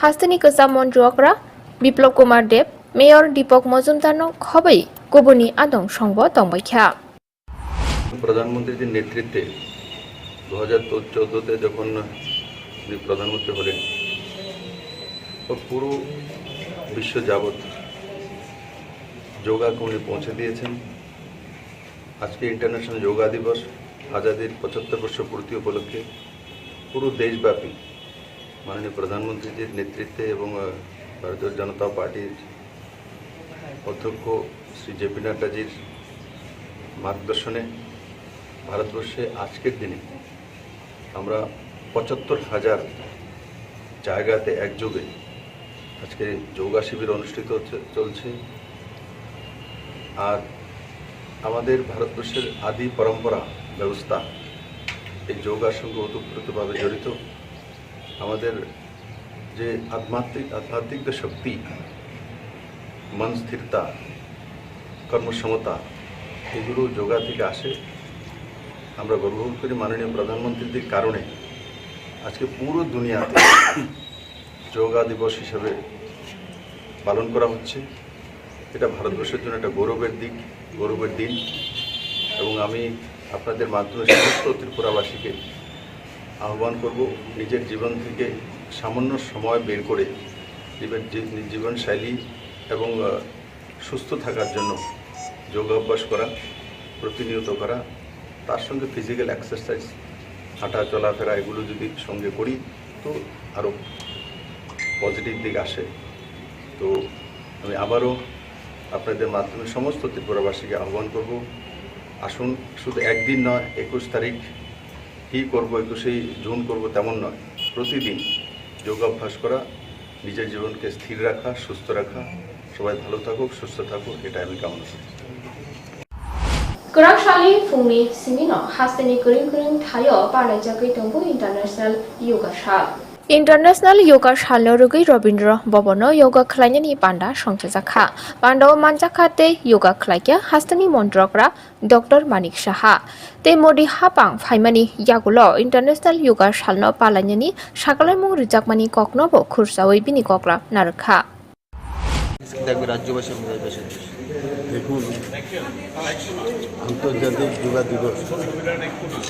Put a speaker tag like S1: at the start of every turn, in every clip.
S1: হাস্তিনি কসা মন্ত্রকরা Biplab Kumar Deb mayor Dipak মজুমদারনো খবই গুবুনি আদং সংব তংবাইখ্যা
S2: প্রধানমন্ত্রীর নেতৃত্বে 2014-তে যখন উনি প্রধানমন্ত্রী হলেন পুরো বিশ্ব যাবৎ যোগাকে উনি পৌঁছে দিয়েছেন। আজকে ইন্টারন্যাশনাল যোগা দিবস আজাদির 75 বর্ষ পূর্তি উপলক্ষে পুরো দেশব্যাপী মাননীয় প্রধানমন্ত্রীজির নেতৃত্বে এবং ভারতীয় জনতা পার্টির অধ্যক্ষ শ্রী জেপি নাড্ডাজির মার্গদর্শনে ভারতবর্ষে আজকের দিনে আমরা 75,000 জায়গাতে একযোগে আজকে যোগা শিবির অনুষ্ঠিত চলছে। আর আমাদের ভারতবর্ষের আদি পরম্পরা ব্যবস্থা এই যোগার সঙ্গে ওতপ্রোতভাবে জড়িত। আমাদের যে আধ্যাত্মিক যে শক্তি, মন স্থিরতা, কর্মক্ষমতা, এগুলো যোগা থেকে আসে। আমরা গর্ববোধ করি মাননীয় প্রধানমন্ত্রীদের কারণে আজকে পুরো দুনিয়াতে যোগা দিবস হিসেবে পালন করা হচ্ছে। এটা ভারতবর্ষের জন্য একটা গৌরবের দিন এবং আমি আপনাদের মাধ্যমে সমস্ত ত্রিপুরাবাসীকে আহ্বান করব নিজের জীবন থেকে সামান্য সময় বের করে জীবনশৈলী এবং সুস্থ থাকার জন্য যোগাভ্যাস করা, প্রতিনিয়ত করা, তার সঙ্গে ফিজিক্যাল এক্সারসাইজ, হাঁটা চলাফেরা, এগুলো যদি সঙ্গে করি তো আরও পজিটিভ দিক আসে। তো আমি আবারও আপনাদের মাধ্যমে সমস্ত ত্রিপুরাবাসীকে আহ্বান করব, আসুন শুধু একদিন নয়, 21 তারিখ কী করবো, 21শে জুন করব তেমন নয়, প্রতিদিন যোগাভ্যাস করা, নিজের জীবনকে স্থির রাখা, সুস্থ রাখা। সবাই ভালো থাকুক, সুস্থ থাকুক, এটা আমি কামনা করি।
S1: Kurakshali Fungni Simino Hastani Kuring Thayo Palajaki Tumbu International Yoga Shal International Yoga Shalo Rugi Robindra Bobono Yoga Klanyani Panda Shongchazakha Pando Manjakate Yoga Klakya Hastani Montrokra Dr. Manik Shaha Te Modi Hapang Faimani Yagulo International Yoga Shalno Palanyani Shakalamung Rijakmani Koknobo Kursawi Bini Kokra Narkha
S3: দেখুন, আন্তর্জাতিক যোগা দিবস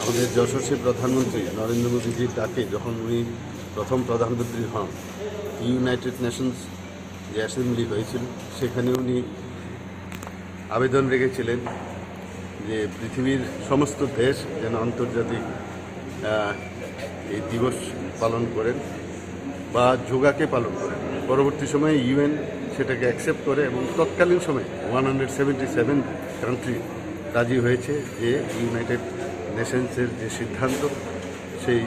S3: আমাদের যশস্বী প্রধানমন্ত্রী নরেন্দ্র মোদীজির ডাকে যখন উনি প্রথম প্রধানমন্ত্রী হন, ইউনাইটেড নেশনস যে অ্যাসেম্বলি হয়েছিল সেখানে উনি আবেদন রেখেছিলেন যে পৃথিবীর সমস্ত দেশ যেন আন্তর্জাতিক এই দিবস পালন করেন বা যোগাকে পালন করেন। পরবর্তী সময়ে ইউএন সেটাকে অ্যাকসেপ্ট করে এবং তৎকালীন সময়ে 177 কান্ট্রি রাজি হয়েছে যে ইউনাইটেড নেশনসের যে সিদ্ধান্ত সেই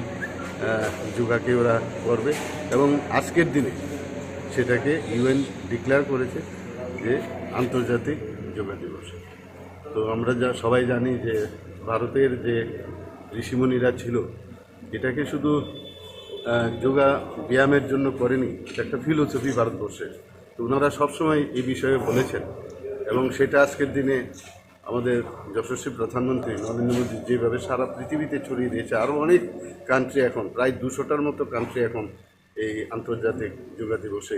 S3: যোগাকে ওরা করবে এবং আজকের দিনে সেটাকে ইউএন ডিক্লেয়ার করেছে যে আন্তর্জাতিক যোগা দিবস। তো আমরা সবাই জানি যে ভারতের যে ঋষিমুনিরা ছিল এটাকে শুধু যোগা ব্যায়ামের জন্য করেনি, এটা একটা ফিলোসফি ভারতবর্ষে। তো ওনারা সবসময় এই বিষয়ে বলেছেন এবং সেটা আজকের দিনে আমাদের যশস্বী প্রধানমন্ত্রী নরেন্দ্র মোদী যেভাবে সারা পৃথিবীতে ছড়িয়ে দিয়েছে। আরও অনেক কান্ট্রি এখন, প্রায় 200টার মতো কান্ট্রি এখন এই আন্তর্জাতিক যোগা দিবসে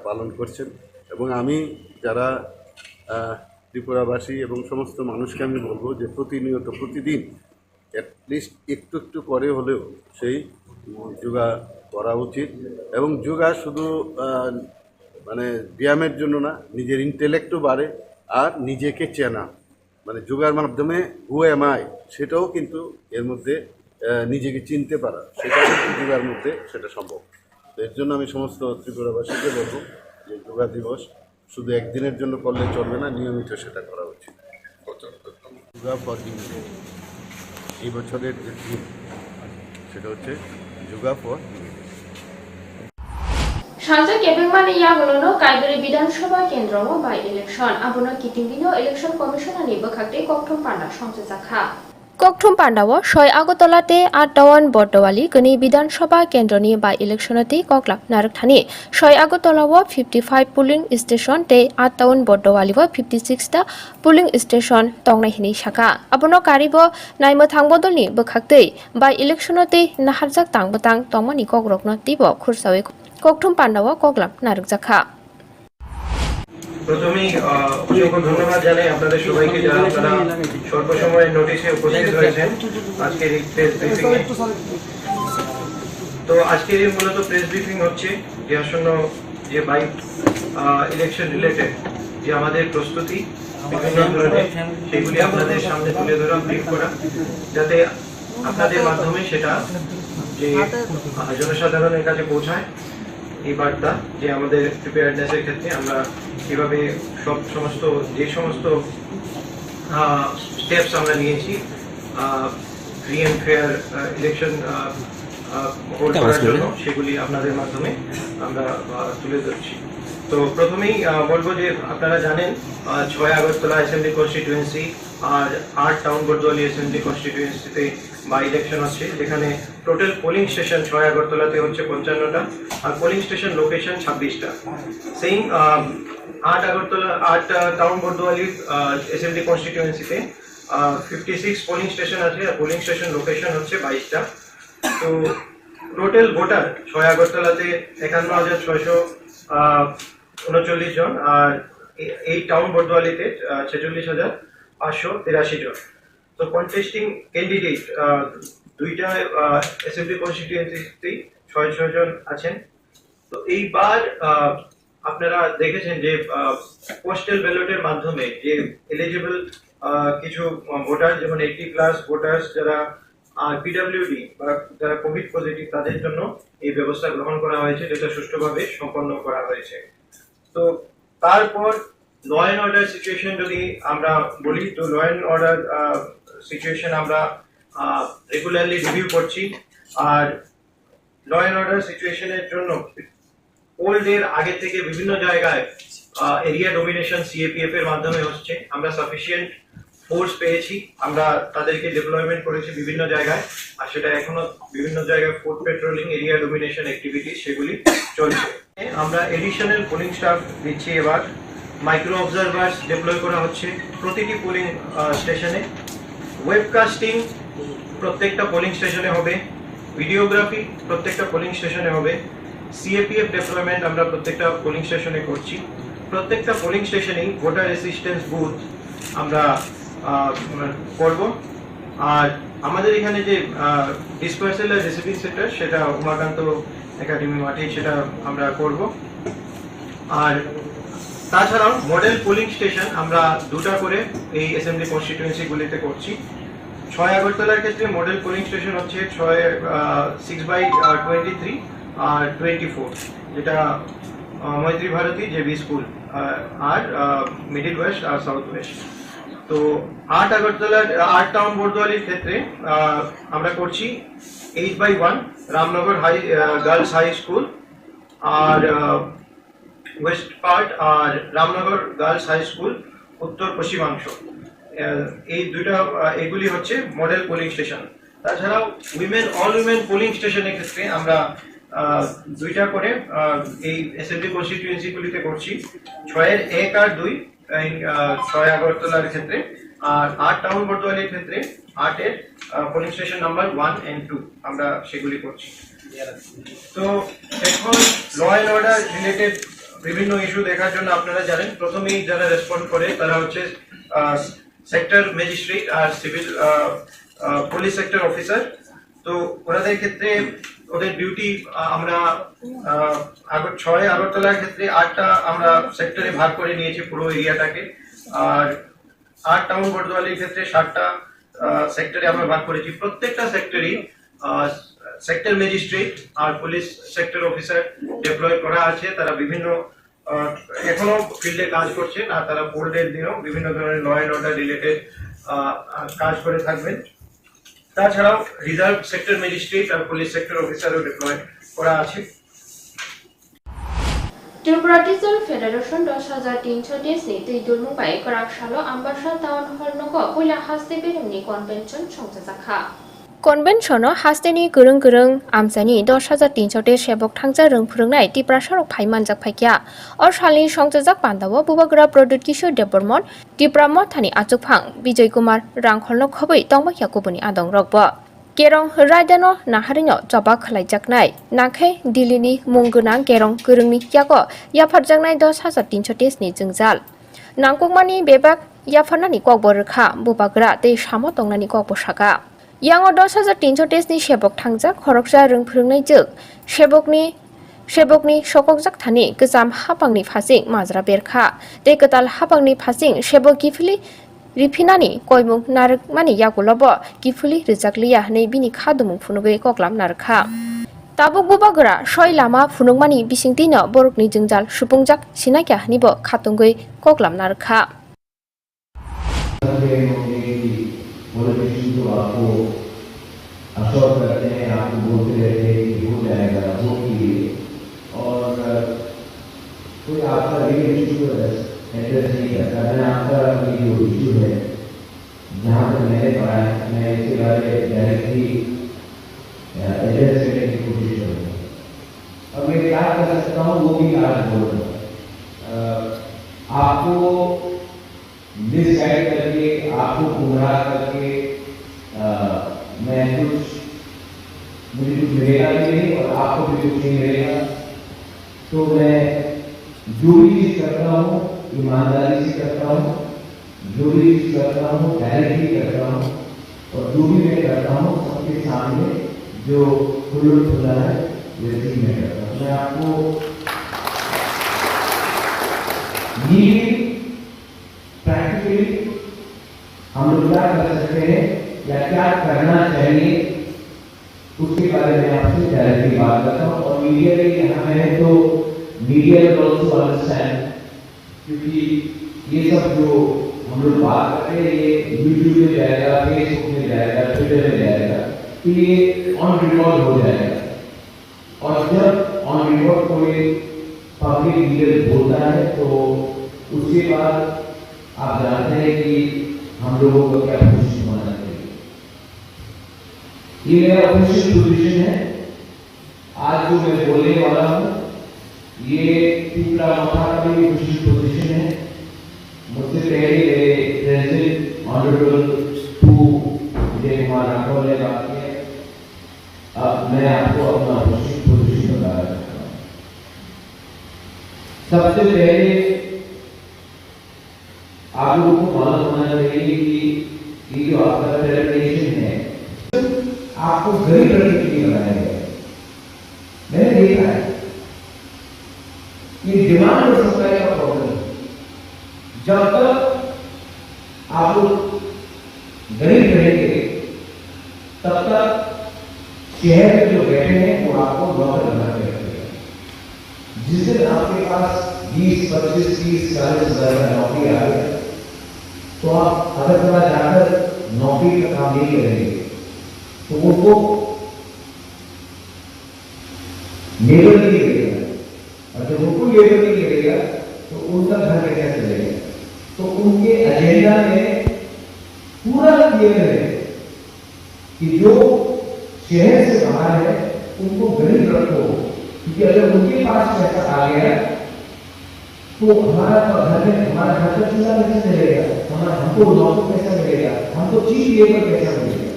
S3: পালন করছেন। এবং আমি যারা ত্রিপুরাবাসী এবং সমস্ত মানুষকে আমি বলবো যে প্রতিনিয়ত প্রতিদিন অ্যাটলিস্ট একটু একটু করে হলেও সেই যোগা করা উচিত। এবং যোগা শুধু মানে ব্যায়ামের জন্য না, নিজের ইন্টেলেক্টও বাড়ে আর নিজেকে চেনা, মানে যোগার মাধ্যমে হু এম আই সেটাও কিন্তু এর মধ্যে নিজেকে চিনতে পারা, সেটাও কিন্তু যোগার মধ্যে সেটা সম্ভব। তো এর জন্য আমি সমস্ত ত্রিপুরাবাসীকে বলবো যে যোগা দিবস শুধু একদিনের জন্য করলে চলবে না, নিয়মিত সেটা করা উচিত। যোগা ফর হিউম্যানিটি এই বছরের যে থিম সেটা হচ্ছে yoga for humanity.
S1: Shanja Kebingmani Yagulono Kaiberi Bidanshoba Kendromo by election Abono Kitingino election commission ani Bakakte Kokthum Panda Shongchazakha Kokthum Pandawo Shoi Agotolate Attawan Bordowali Gani Bidanshoba Kendroni by electionati Koklak Narakthani Shoi Agotolawo 55 polling station te Attawan Bordowali 56 ta polling station Tongnahini Shaka Abono Karibo Naimo Thangbodolni Bakakte by electionati Naharjak Tangbatang Tongmani Kogrokno Tibo Khursawe kokthum pandawa koglap narukjakha
S4: প্রথমেই অসংখ্য ধন্যবাদ জানাই আপনাদের সবাইকে যারা আপনারা স্বল্প সময়ের নোটিশে উপস্থিত হয়েছেন আজকের এই প্রেস ব্রিফিং এ। তো আজকের এই মূলত প্রেস ব্রিফিং হচ্ছে যে আসন্ন যে বাইক ইলেকশন রিলেটেড যে আমাদের প্রস্তুতি বিভিন্ন ধরনের সেগুলি আপনাদের সামনে তুলে ধরা ব্রিফ করা, যাতে আপনাদের মাধ্যমে সেটা যে জনসাধারণের কাছে পৌঁছায় এই বার্তা যে আমাদের প্রিপেয়ারনেসের ক্ষেত্রে আমরা কিভাবে সমস্ত স্টেপস আমরা নিয়েছি free and fair election hold করার জন্য সেগুলি আপনাদের মাধ্যমে আমরা তুলে ধরছি। তো প্রথমেই বলবো যে আপনারা জানেন 6 আগরতলা অ্যাসেম্বলি কনস্টিটিউয়েন্সি আর 8 টাউন বরদোয়ালি অ্যাসেম্বলি কনস্টিটিউয়েন্সিতে বাই ইলেকশন আছে, যেখানে টোটাল পোলিং স্টেশন 6 আগরতলাতে হচ্ছে 55টা আর পোলিং স্টেশন লোকেশন 26টা। সেম 8 টাউন বরদোয়ালি অ্যাসেম্বলি কনস্টিটিউয়েন্সিতে 56 পোলিং স্টেশন আছে আর পোলিং স্টেশন লোকেশন হচ্ছে 22টা। তো টোটাল ভোটার 6 আগরতলাতে 51,639 জন আর এই টাউন বরদোয়ালিতে 46,583 জন। তো কন্টেস্টিং ক্যান্ডিডেট দুইটা অ্যাসেম্বলি কনস্টিটিউয়েন্সিতেই 6 জন আছেন। তো এইবার আপনারা দেখেছেন যে পোস্টাল ব্যালটের মাধ্যমে যে এলিজিবল কিছু ভোটার যেমন 80+ ভোটার্স যারা পিডব্লিউডি বা যারা কোভিড পজিটিভ তাদের জন্য এই ব্যবস্থা গ্রহণ করা হয়েছে, যেটা সুষ্ঠুভাবে সম্পন্ন করা হয়েছে। তো তারপর ল অ্যান্ড অর্ডার সিচুয়েশন যদি আমরা বলি, তো ল অ্যান্ড অর্ডার সিচুয়েশন আমরা রেগুলারলি রিভিউ করছি আর ল অ্যান্ড অর্ডার সিচুয়েশনের জন্য পোল ডের আগে থেকে বিভিন্ন জায়গায় এরিয়া ডোমিনেশন সিএপিএফ এর মাধ্যমে হচ্ছে। আমরা সাফিসিয়েন্ট ফোর্স পেয়েছি, আমরা তাদেরকে ডিপ্লয়মেন্ট করেছি বিভিন্ন জায়গায় আর সেটা এখনো বিভিন্ন জায়গায় food patrolling area domination activity সেগুলি চলছে। আমরা এডিশনাল পোলিং স্টাফ দিচ্ছি, এবার মাইক্রো অবজারভার্স ডিপ্লয় করা হচ্ছে প্রতিটি পোলিং স্টেশনে। ওয়েবকাস্টিং প্রত্যেকটা পোলিং স্টেশনে হবে, ভিডিওগ্রাফি প্রত্যেকটা পোলিং স্টেশনে হবে, সিএপিএফ ডিপ্লয়মেন্ট আমরা প্রত্যেকটা পোলিং স্টেশনে করছি। প্রত্যেকটা পোলিং স্টেশনেই ভোটার অ্যাসিস্ট্যান্স বুথ আমরা করব। আর আমাদের এখানে যে ডিসপার্সেল আর রিসিভিং সেন্টার সেটা উমাকান্ত একাডেমি মাঠে সেটা আমরা করব। আর তাছাড়াও মডেল পোলিং স্টেশন আমরা 2টা করে এই অ্যাসেম্বলি কনস্টিটিউয়েন্সিগুলিতে করছি। 6 আগরতলার ক্ষেত্রে মডেল পোলিং স্টেশন হচ্ছে 6/23 আর 24, যেটা মৈত্রী ভারতী জেবি স্কুল আর মিডিল ওয়েস্ট আর সাউথ ওয়েস্ট। তো 8 আগরতলার 8 টাউন বরদোয়ালির ক্ষেত্রে আমরা করছি 8/1 রামনগর গার্লস হাই স্কুল আর ওয়েস্ট পার্ট আর রামনগর গার্লস হাই স্কুল উত্তর পশ্চিমাংশ। এই দুইটা এগুলি হচ্ছে মডেল পোলিং স্টেশন। তাছাড়াও অল উইমেন পোলিং স্টেশনের ক্ষেত্রে আমরা 2টা করে এই অ্যাসেম্বলি কনস্টিটিউয়েন্সিগুলিতে করছি, 6-1 আর 2 6 আগরতলার ক্ষেত্রে আর 8 টাউন বরদোয়ালির ক্ষেত্রে 8-এর পোলিং স্টেশন নাম্বার 1 and 2 আমরা সেগুলি করছি। তো এখন ল অ্যান্ড অর্ডার রিলেটেড বিভিন্ন ইস্যু দেখার জন্য আপনারা জানেন প্রথমেই যারা রেসপন্ড করে তারা হচ্ছে সেক্টর ম্যাজিস্ট্রেট আর সিভিল পুলিশ সেক্টর অফিসার। তো ওনাদের ক্ষেত্রে ওদের ডিউটি আমরা 6 আগরতলার ক্ষেত্রে 8টা আমরা সেক্টরে ভাগ করে নিয়েছি পুরো এরিয়াটাকে, আর 8 টাউন বরদোয়ালির ক্ষেত্রে 7টা সেক্টরে আমরা ভাগ করেছি। প্রত্যেকটা সেক্টরই সেক্টর ম্যাজিস্ট্রেট আর পুলিশ সেক্টর অফিসার ডিপ্লয় করা আছে। তারা বিভিন্ন এখনো ফিল্ডে কাজ করছেন আর তারা পোল্ডের দিনেও বিভিন্ন ধরনের ল অ্যান্ড অর্ডার রিলেটেড কাজ করে থাকবেন। তাছাড়াও রিজার্ভ সেক্টর ম্যাজিস্ট্রেট আর পুলিশ সেক্টর অফিসারও ডিপ্লয় করা আছে।
S1: Tripura digital federation 10,330 ni tuidul mubai korak shalo ambasha town hall nogo puila haste beremni convention songjakha convention হাস্তেনি গরং গরং আমসানি 10,330 সেবক থাংজা রংফুরংনাই ত্রিপুরা সড়ক ফাইমানজাক ফাইকিয়া অরশালনি সংযোজক বান্দাও বুবাগ্রা প্রদুত কিশোর দেববর্মন ত্রিপুরা মথানি আচুকফাং বিজয় Kumar রাংখলন খবৈ তংবাখিয়া কুবনি আদং রকব Kerong Raidano Naharino Jaba Khalaijaknai Nakhai Dilini Munggunang Kerong Kurungni Yago Yafarjangnai 10,330 ni Jungjal Nangkukmani Bebak Yafanani Kokborkha Bubagra Tei Samo Tongnani Kokbosaka Yango 10,330 ni Shebok Thangjak Khoroksa Rungphurungnai Juk Shebokni Shokokjak Thani Gejam Hapangni Phasing Majra Berkha Tei Ketal Hapangni Phasing Shebok Gifili Rifinani koimung narik mani yakulobo gifuli rijakliya nei bini khadumung phunugui koklam narkha tabuk bubagra soi lama phunugmani bisingtino borokni jungjal supungjak sinakya nibo khatungui koklam narkha
S5: Ashok करते हैं आपको बोलते रहते हैं कि हो जाएगा वो कीजिए और कोई आपका रियल इशू एड्रेस नहीं करता मैं आपका जो इशू है जहाँ तक मैंने पढ़ा है मैं इसके बारे में डायरेक्टली एड्रेस करने की कोशिश करूँगा और मैं क्या कर सकता हूँ वो भी आज बोल रहा हूँ आपको मिसगाइड करके आपको गुमराह करके मैं मुझे कुछ मिलेगा भी नहीं और आपको भी कुछ नहीं मिलेगा तो मैं जो भी चीज करता हूँ ईमानदारी से करता हूँ जो भी चीज करता हूँ डायरेक्टली करता हूँ और जो भी मैं करता हूँ सबके सामने जो खुला है वैसे ही मैं करता हूँ मैं आपको प्रैक्टिकली हम लोग क्या कर सकते हैं या क्या करना चाहिए उसके बारे में आपसे डायरेक्टली बात करता हूँ और मीडिया के यहाँ है तो मीडिया विल ऑल्सो अंडरस्टैंड क्योंकि ये सब जो हम लोग बात करते हैं ये यूट्यूब में जाएगा फेसबुक में जाएगा ट्विटर में जाएगा तो ये ऑन रिकॉर्ड हो जाएगा और जब ऑन रिकॉर्ड कोई पब्लिक लीडर बोलता है तो उसके बाद आप जानते हैं कि हम लोगों को क्या पोजीशन होना चाहिए ये मेरा ऑफिशियल पोजीशन है आज जो मैं बोलने वाला हूँ ये तीसरा मौका का भी ऑफिशियल पोजीशन है मुझसे पहले मेरे president honourable to Vijay Kumar Rathore ने बात की है अब मैं आपको अपना ऑफिशियल पोजीशन बता सकता हूँ सबसे पहले आप लोगों को मालूम होना चाहिए कि ये जो आपका सेलिब्रेशन है आपको गरीब रखने के लिए बनाया गया है मैंने देखा है ये डिमांड और सप्लाई का प्रॉब्लम जब तक आप लोग गरीब रहेंगे तब तक शहर में जो बैठे हैं वो आपको नौकर बना के रखेगा जिस दिन आपके पास 20, 25, 30, 40 हजार का नौकरी आ गया तो आप अगर थोड़ा जाकर नौकरी का काम नहीं करेंगे तो उनको लेबर नहीं मिलेगा और जब उनको लेबर नहीं मिलेगा तो उनका घर कैसे चलेगा तो उनके एजेंडा में पूरा क्लियर है कि जो शहर से बाहर है उनको गरीब रखो क्योंकि अगर उनके पास पैसा आ गया तो हमारा खर्चा चूल्हा कैसे चलेगा हमको नौकर कैसा मिलेगा हमको चीज लेबर कैसा मिलेगा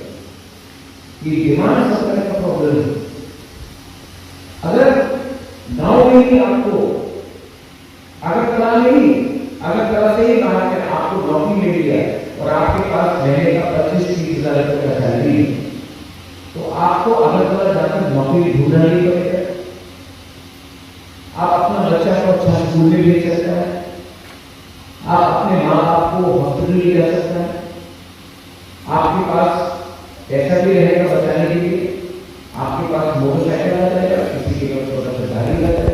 S5: ये डिमांड सप्लाई का प्रॉब्लम है अगर गांव में ही आपको अगर कला से ही कहा कि आपको नौकरी ले लिया और आपके पास महीने का 25-30 हजार रुपये का सैलरी तो आपको अगर जाकर नौकरी ढूंढना नहीं पड़ेगा आप अपना बच्चा को अच्छा स्कूल में भेज सकते हैं आप अपने माँ बाप को हॉस्पिटल ले जा सकते हैं आपके पास पैसा भी रहेगा बचाने के लिए आपके पास मोटरसाइकिल आ जाएगा किसी के पास छोटा सा गाड़ी आ जाएगा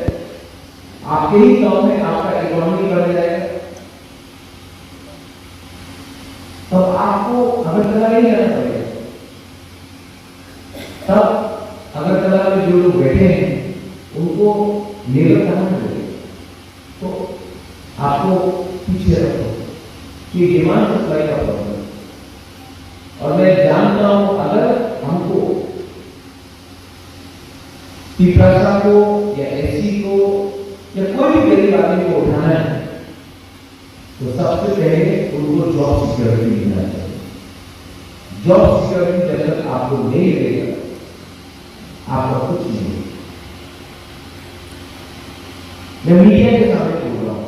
S5: आपके ही गांव में आपका इकोनॉमी बढ़ जाएगा तब आपको अगरतला नहीं जाना पड़ेगा तब अगरतला में जो लोग बैठे हैं उनको लेबर करना चाहिए तो आपको पीछे रखो कि डिमांड सप्लाई का प्रॉब्लम और मैं जानता हूं अगर हमको पिपरासा को या एससी को या कोई भी गरीब आदमी को उठाना है तो सबसे पहले उनको जॉब सिक्योरिटी मिलना चाहिए जॉब सिक्योरिटी जब तक आपको नहीं मिलेगा, आपका कुछ नहीं। मैं मीडिया के सामने बोल रहा हूँ,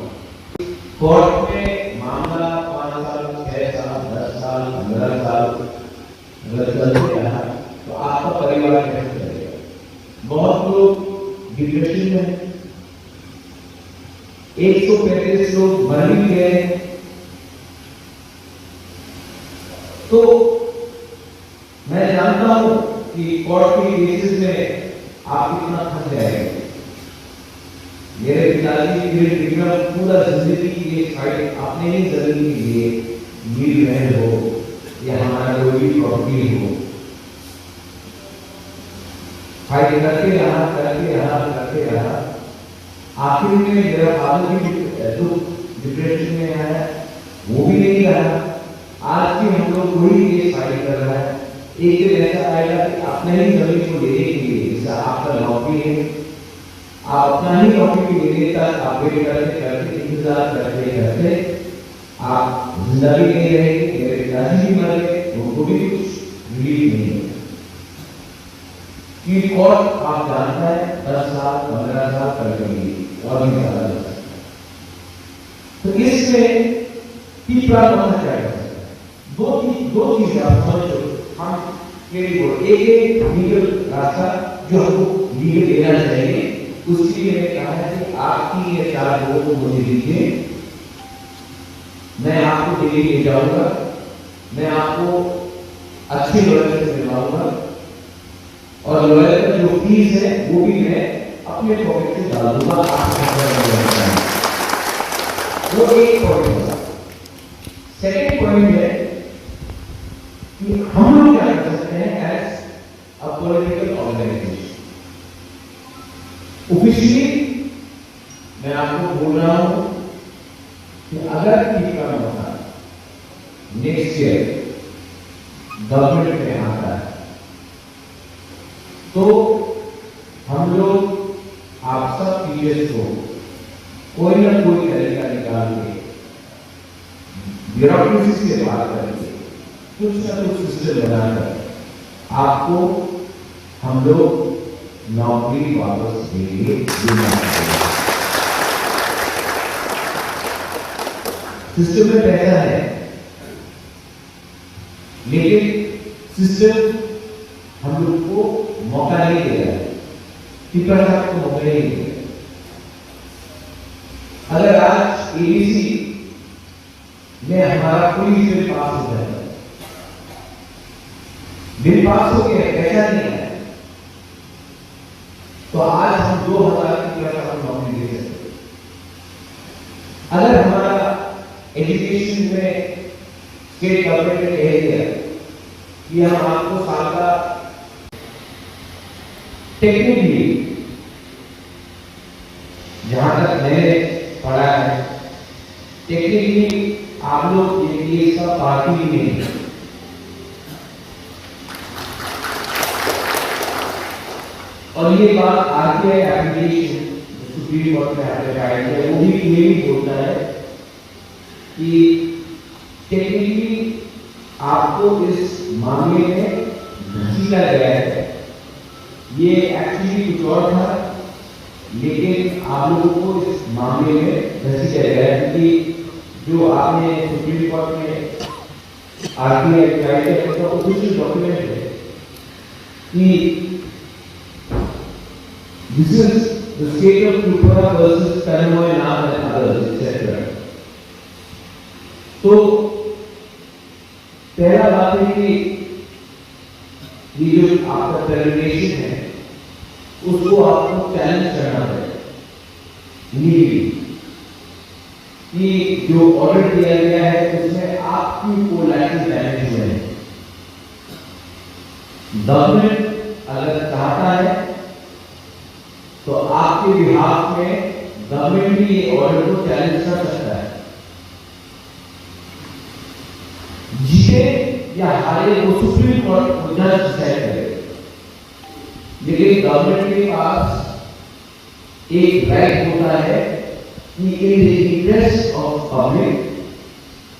S5: कोर्ट में मामला 5 साल, 6 साल, 10 साल, 15 साल अगर चलते रहा तो आपका परिवार कैसे चलेगा? बहुत लोग डिप्रेशन में, 135 लोग मर भी गए। तो मैं जानता हूं कि कोर्ट के केसेस में आप कितना थक जाएंगे। मेरे पिताजी मेरे पिता पूरा जिंदगी ये फाइट अपने ही जमीन के लिए मिल रहे हो या हमारा कोई भी प्रॉपर्टी हो, फाइट करते रहा। आखिर में मेरा फादर भी डिप्रेशन में आया, वो भी नहीं रहा। आज भी हम लोग वही केस फाइट कर रहा है। एक दिन ऐसा आएगा कि अपने ही जमीन को लेने के लिए, जैसा आपका नौकरी है, आप अपना ही नौकरी लेने तक आप वेट करते इंतजार करते आप जिंदा भी नहीं रहेंगे। मेरे पिताजी भी मर गए, उनको भी कुछ रिलीफ नहीं है। कि कोर्ट आप जानता है 10 साल 15 साल कर देंगे और भी ज्यादा लग सकता है। तो इसमें तीसरा कौन सा क्या दो चीजें आप समझो, हम एक लीगल रास्ता जो हमको लीगल देना चाहिए, उसके लिए मैंने कहा है कि आपकी ये 4 लोगों को मुझे दीजिए, मैं आपको दिल्ली ले जाऊंगा, मैं आपको अच्छे लॉयर से मिलवाऊंगा और लॉयर का जो फीस है वो भी मैं अपने पॉकेट से डाल दूंगा। वो एक पॉइंट है। सेकेंड पॉइंट है कि हम लोग क्या कर सकते हैं as a political organisation. Officially मैं आपको बोल रहा हूं कि अगर टीका होता नेक्स्ट ईयर गवर्नमेंट में आता है तो हम लोग आप सब टीचर्स को कोई ना कोई तरीका निकाल के ब्यूरोक्रेसी से बात करके कुछ ना कुछ सिस्टम बनाकर आपको हम लोग नौकरी वापस देंगे। सिस्टम में पैसा है, लेकिन सिस्टम हम लोग को मौका नहीं दे रहा है, टीचर साहब को मौका नहीं दे रहा। अगर आज एबीसी में हमारा कोई बिल पास हो जाए, बिल पास हो गया, पैसा नहीं है, तो आज हम 2000 की तरफ नौकरी दे सकते। अगर हमारा एजुकेशन में स्टेट गवर्नमेंट ने कह दिया कि हम आपको साल का टेक्निकली, जहां तक मैंने पढ़ा है, टेक्निकली आप लोग ये इसका पार्टी भी नहीं है। और ये बात आरटीआई एप्लीकेशन सुप्रीम कोर्ट में एप्लीकाइड है, वो भी क्लियरली बोलता है कि टेक्निकली आपको इस मामले में घसीटा गया है। ये एक्चुअली कुछ और था, लेकिन आप लोगों को इस मामले में घसीटा गया है क्योंकि जो आपने सुप्रीम कोर्ट में आरटीआई एप्लीकाइड है उसका ऑफिशियल डॉक्यूमेंट है कि this is the state of Khumpui versus Khumpui and others, etc. तो पहला बात है कि ये जो आपका टर्मिनेशन है उसको आपको चैलेंज करना पड़ेगा लीगली, कि जो ऑर्डर दिया गया है उसमें आपकी कोलैटरल डैमेज हुए हैं। गवर्नमेंट अगर चाहता है तो आपके बिहाफ में गवर्नमेंट भी ये ऑर्डर को चैलेंज कर सकता है। जीते या हारे वो सुप्रीम कोर्ट को जज डिसाइड करेगा, लेकिन गवर्नमेंट के पास एक राइट होता है कि in the interest of public,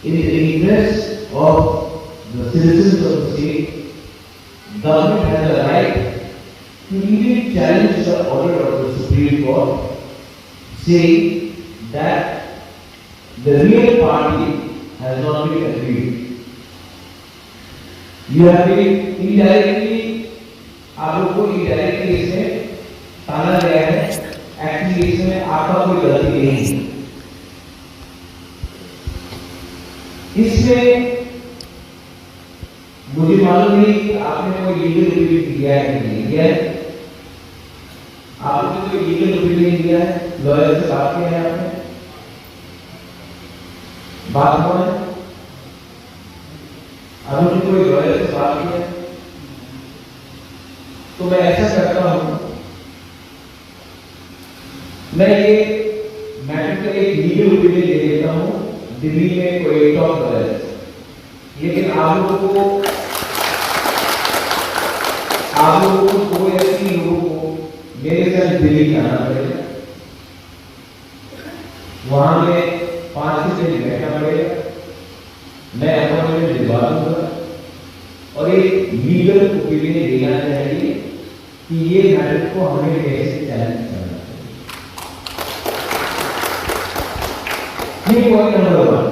S5: in the interest of the citizens of the state, government has a right to even challenge the order of the Supreme Court, saying that the real party has not been agreed. You have been indirectly, आप लोग को indirectly इसमें ताना गया है, actually इसमें आपका कोई गलती नहीं है। इसमें मुझे मालूम नहीं कि आपने कोई लीगल ओपिनियन दिया है कि नहीं दिया है। आपने कोई लीगल ओपिनियन दिया है, लॉयर से बात किया है आपने, बात हुआ है, आपने कोई लॉयर से बात किया है। तो मैं ऐसा करता हूं, मैं ये मैटर का एक लीगल ओपिनियन दे देता हूं दिल्ली में कोई टॉप लॉयर, लेकिन आप लोगों को कोई ऐसी लोगों को मेरे साथ दिल्ली आना पड़ेगा, वहां में 5 से 6 बैठना पड़ेगा, मैं अपॉइंटमेंट दिलवा दूंगा और एक लीगल ओपिनियन देना चाहिए कि ये मैटर को हमें कैसे चैलेंज करना चाहिए। ये पॉइंट नंबर 1।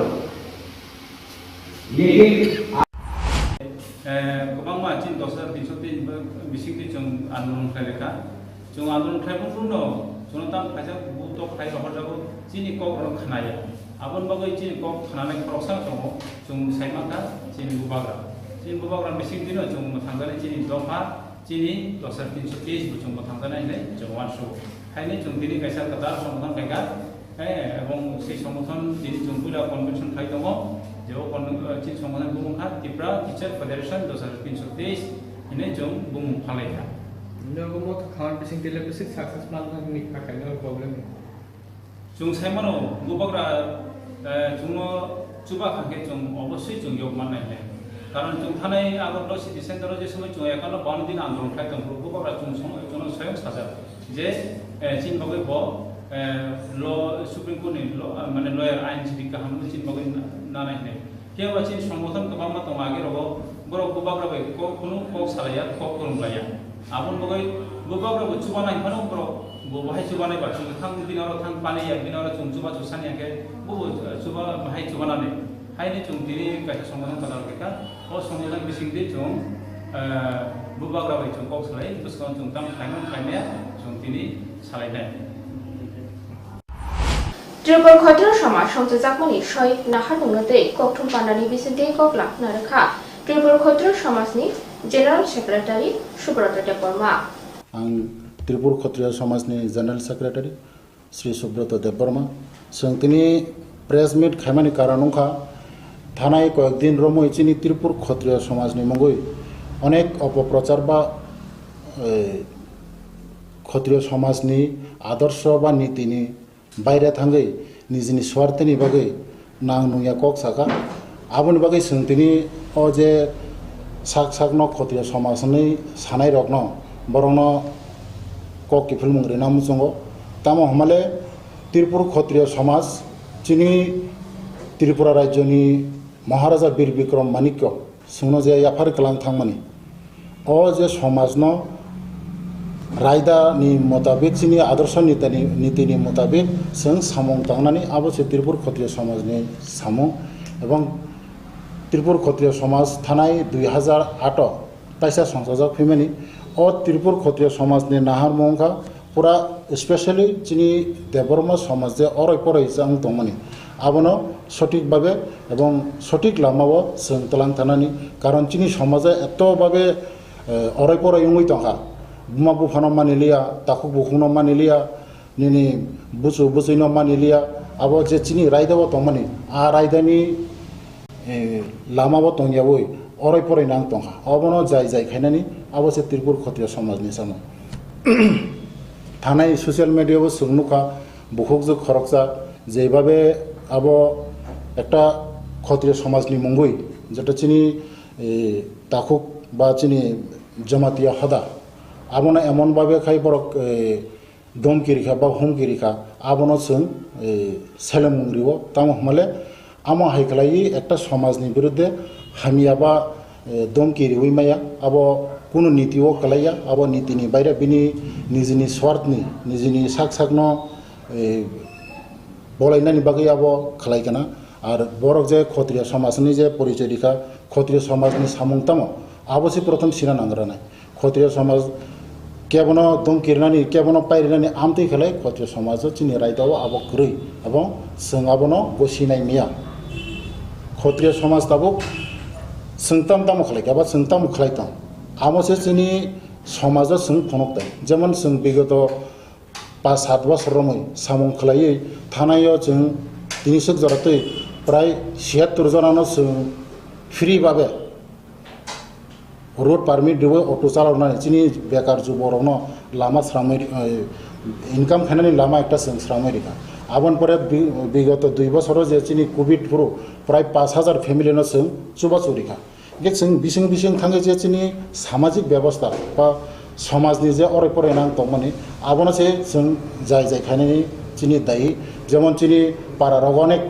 S5: लेकिन
S6: गोबां चीन 10,303 बिसिंनि जों आन्दोलन खायलेखा जों आन्दोलन खायबोनो जों ताम खायसा बुतो खाय हरजाबो चीनि कक खानाया आबन बागै चीनि कक खानानै खरसा दङ जों साइमाखा चीनि बुबाग्रा बिसिं दिनो जों थांगानै चीनि दफा चीनि 10,330 जों थांगानै जों वानसो खायनै जों दिनै कायसा कदार संगठन खायगा এবং সেই সংগঠন যিনি জুনপুরা কনভেনশন খাই দङ जो चीन संगठन बुमुखा त्रिपुरा टीचर फेडरेशन 2023 इन्हें जो बुमुख फालेखा
S7: लोगों को खान बिसिंग दिले बिसिंग सक्सेस प्लान का निका खाने का प्रॉब्लम है
S6: जों साइमानो गुबाग्रा जोंनो चुबा खाके जों अवश्य जों योग माननाय है कारण जों थानाय आगरल सिटी सेंटर जे समय जों एकाल 52 दिन आंदोलन खाय दं गुबाग्रा जों स्वयं साजा जे चीन बगै ब लो सुप्रीम कोर्ट नि लो माने लॉयर आइन सिदिका हम चीन बगै नानाय है केवा चीन संगठन गोबां मा दं आगे रगो बर गुबाग्रा बै कोनो कक सालाया कक फोरोंलाया आबन बगै गुबाग्रा चुबा नाय फानो बर बहाय चुबा नाय बा जों थां दिनाव थां पानिया दिनाव जों चुबा चुसानिया के बहु चुबा बहाय चुबा नानै हायनि जों दिनि कायसा संगठन कालार केका ओ संगठन बिसिंदि जों गुबाग्रा बै जों कक सालाय बुसकान जों ताम खायमन खायनाया जों दिनि सालायनाय
S1: त्रिपुर खत्र समाज संजाकमानि सय नाहार नंगते कक्थुम पान्डानि बिसिंते ककला नारखा त्रिपुर खत्र समाजनि जेनेरेल सेक्रेटारि सुब्रत देबबर्मा
S8: आं त्रिपुर खत्रिय समाजनि जेनेरेल सेक्रेटारि श्री सुब्रत देबबर्मा जों दिनै प्रेस मिट खामानि कारणंखा थानाय कयेक दिन रमय चिनि त्रिपुर खत्रिय समाजनि मंगै अनेक अपप्रचार बा खत्रिय समाजनि आदर्श बा नीतिनि बायरे थांगै निजिनि स्वार्थनि बागै नां नुया कक साका आबनि बागै सोंथिनि अ जे साक साकनो खत्रिय समाजनि सानाय रकनो बरंनो कक किफुल मुंग्रे नाम चंगो तामो हमाले त्रिपुर खत्रिय समाज चिनि त्रिपुरा राज्यनि महाराजा बीर विक्रम माणिक्य सोंनो जे याफार कलां थांमानि अ जे समाजनो रायदानि मुताबिक चिनि आदर्श नीतिनि मुताबिक जों सामं थांनानै आबसे त्रिपुर खत्रिय समाजनि सामं एवं त्रिपुर खत्रिय समाज थानाय 2008 ताइसा संसाजक फैमानि अ त्रिपुर खत्रिय समाजनि नाहार मंखा पूरा स्पेशली चिनि देबबर्मा समाज जे अरय परय जां दंमानि आबनो सठिक भाबे एवं सठिक लामाव जों तलां थानानै कारण चिनि समाजा एत भाबे अरय परय यंगै दंखा बुमा बुफानो मानिलिया ताकु बुखुनो मानिलिया निनि बुसु बुसैनो मानिलिया अब जे चिनि रायदाव दंमानि आ रायदानि लामाव दंयावै अरय परय नां दंखा अबनो जाय जाय खायनानि अबसे त्रिपुर खत्रिय समाजनि सामो थानाय सोशल मिडियाव सुगनुखा बुखुकजो खरकजा जेभाबे अब एकटा खत्रिय समाजनि मंगै जेटा चिनि ताकुक बा चिनि जमातिया हदा आबनो एमन भाबे खाय बरक दमकिरिखा बा हमकिरिखा आबनो जों सेलेमुंग्रिव ताम हमाले आमा हायखलायि एकटा समाजनि बिरुद्धे हामिया बा domki riwimaya abo kuno niti o kalaya abo niti ni baira bini nijini swartni nijini sakno bolainani bagai abo kalaikana আর বরক যে ক্ষত্রিয় সমাজনি যে পরিচয় রেখা ক্ষত্রিয় সমাজনি সামংতাম আবশ্যই প্রথম সিনা নাঙ্গরা নাই ক্ষত্রিয় সমাজ কেবন দম কিরনানি কেবন পাইরিনানি আমতেই খেলাই ক্ষত্রিয় সমাজ চিনি রাইতাও আব গ্রৈ এবং जों আবনো বসিনাই মিয়া ক্ষত্রিয় সমাজ তাবো सोंताम ताम खालायका बा सोंताम खालायताम आमसे चिनि समाज जों फनकताय जेमन जों बिगत 5-7 বছর रमै सामं खालायै थानायाव जों दिनैसो जरातै प्राय 76 जनानो जों फ्री भाबे रोड पारमिट दिबो अटो चालावनानै चिनि बेकार जुबरनो लामा स्रामै इनकाम खानानै लामा एकटा जों स्रामै रिखा आबन परे बिगत 2 বছর जे चिनि कोविड पुरो प्राय 5000 फेमिलिनो जों चुबा चुरिखा गे जों बिसिं बिसिं थाङै जे चिनि सामाजिक व्यवस्था बा समाजनि जे अरे परे नां तमानि आबनो जे जों जाय जाय खानानै चिनि दाय जेमन चिनि पाराराव अनेक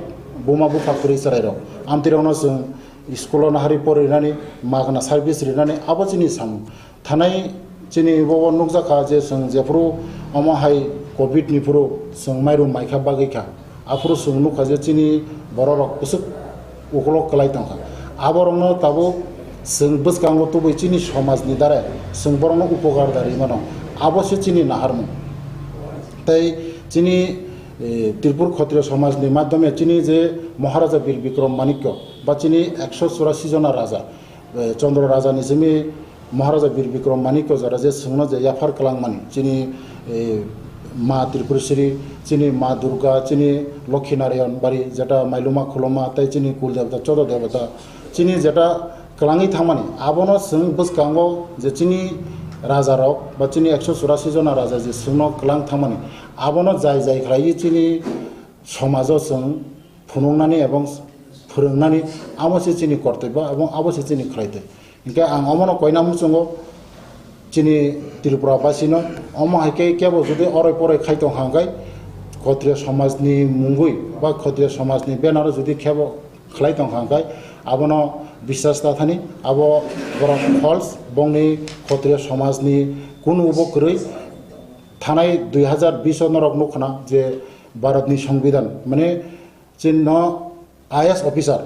S8: बुमा बुफा करि सरायराव आमतिरावनो जों स्कुलाव नाहारि फरायनानै मागना सार्भिस रिनानै आबो चिनि साम थानाय चिनि बव नुकजाखा जे जों जेफ्रु अमाहाय कोविड निफ्रु जों माइरु माइखा बागैखा आफ्रु जों नुखा जे चिनि बररक उसुक उखलक कलायतांखा आबरनो ताबो जों बसगांगो तुबै चिनि समाजनि दारे जों बरनो उपकार दारि मानो आबसे चिनि नाहारमु ताई चिनि त्रिपुर क्षत्रिय समाजनि माध्यमे चिनि जे महाराजा वीर विक्रम माणिक्य बा चिनि 184 जना राजा चंद्र राजानि जिमि महाराजा वीर विक्रम माणिक्य जरा जे सोंनो जे याफार कलांगमानि चिनि मा त्रिपुरेश्वरी चिनि मा दुर्गा चिनि लक्ष्मी नारायण बारी जेटा माइलुमा खुलमा ताई चिनि कुल देवता 14 देवता चिनि जेटा कलांगि थांमानि आबनो जों बसगांगो जे चिनि राजा रक बा चिनि 184 जना राजा जे सोंनो कलांग थांमानि आबनो जाय जाय खालायो चिनि समाजाव जों फुनुंनानै एबं फोरोंनानै आबसे चिनि कर्तव्य एबं आबसे चिनि खालायते इनके आं अमनो कयना मुचंगो चिनि त्रिपुरा बासिनो अमा हाइके केबो जुदि अराय पराय खायतं हांगाय क्षत्रिय समाजनि मुंगुइ बा क्षत्रिय समाजनि बेनार जुदि केबो खालायतं हांगाय आबनो विश्वास थानि आबो बरा फल्स बंनि क्षत्रिय समाजनि कुनु उपकरै थानाय 2020 नरक नुखना जे भारतनि संविधान माने चिन्ह आईएएस अफिसार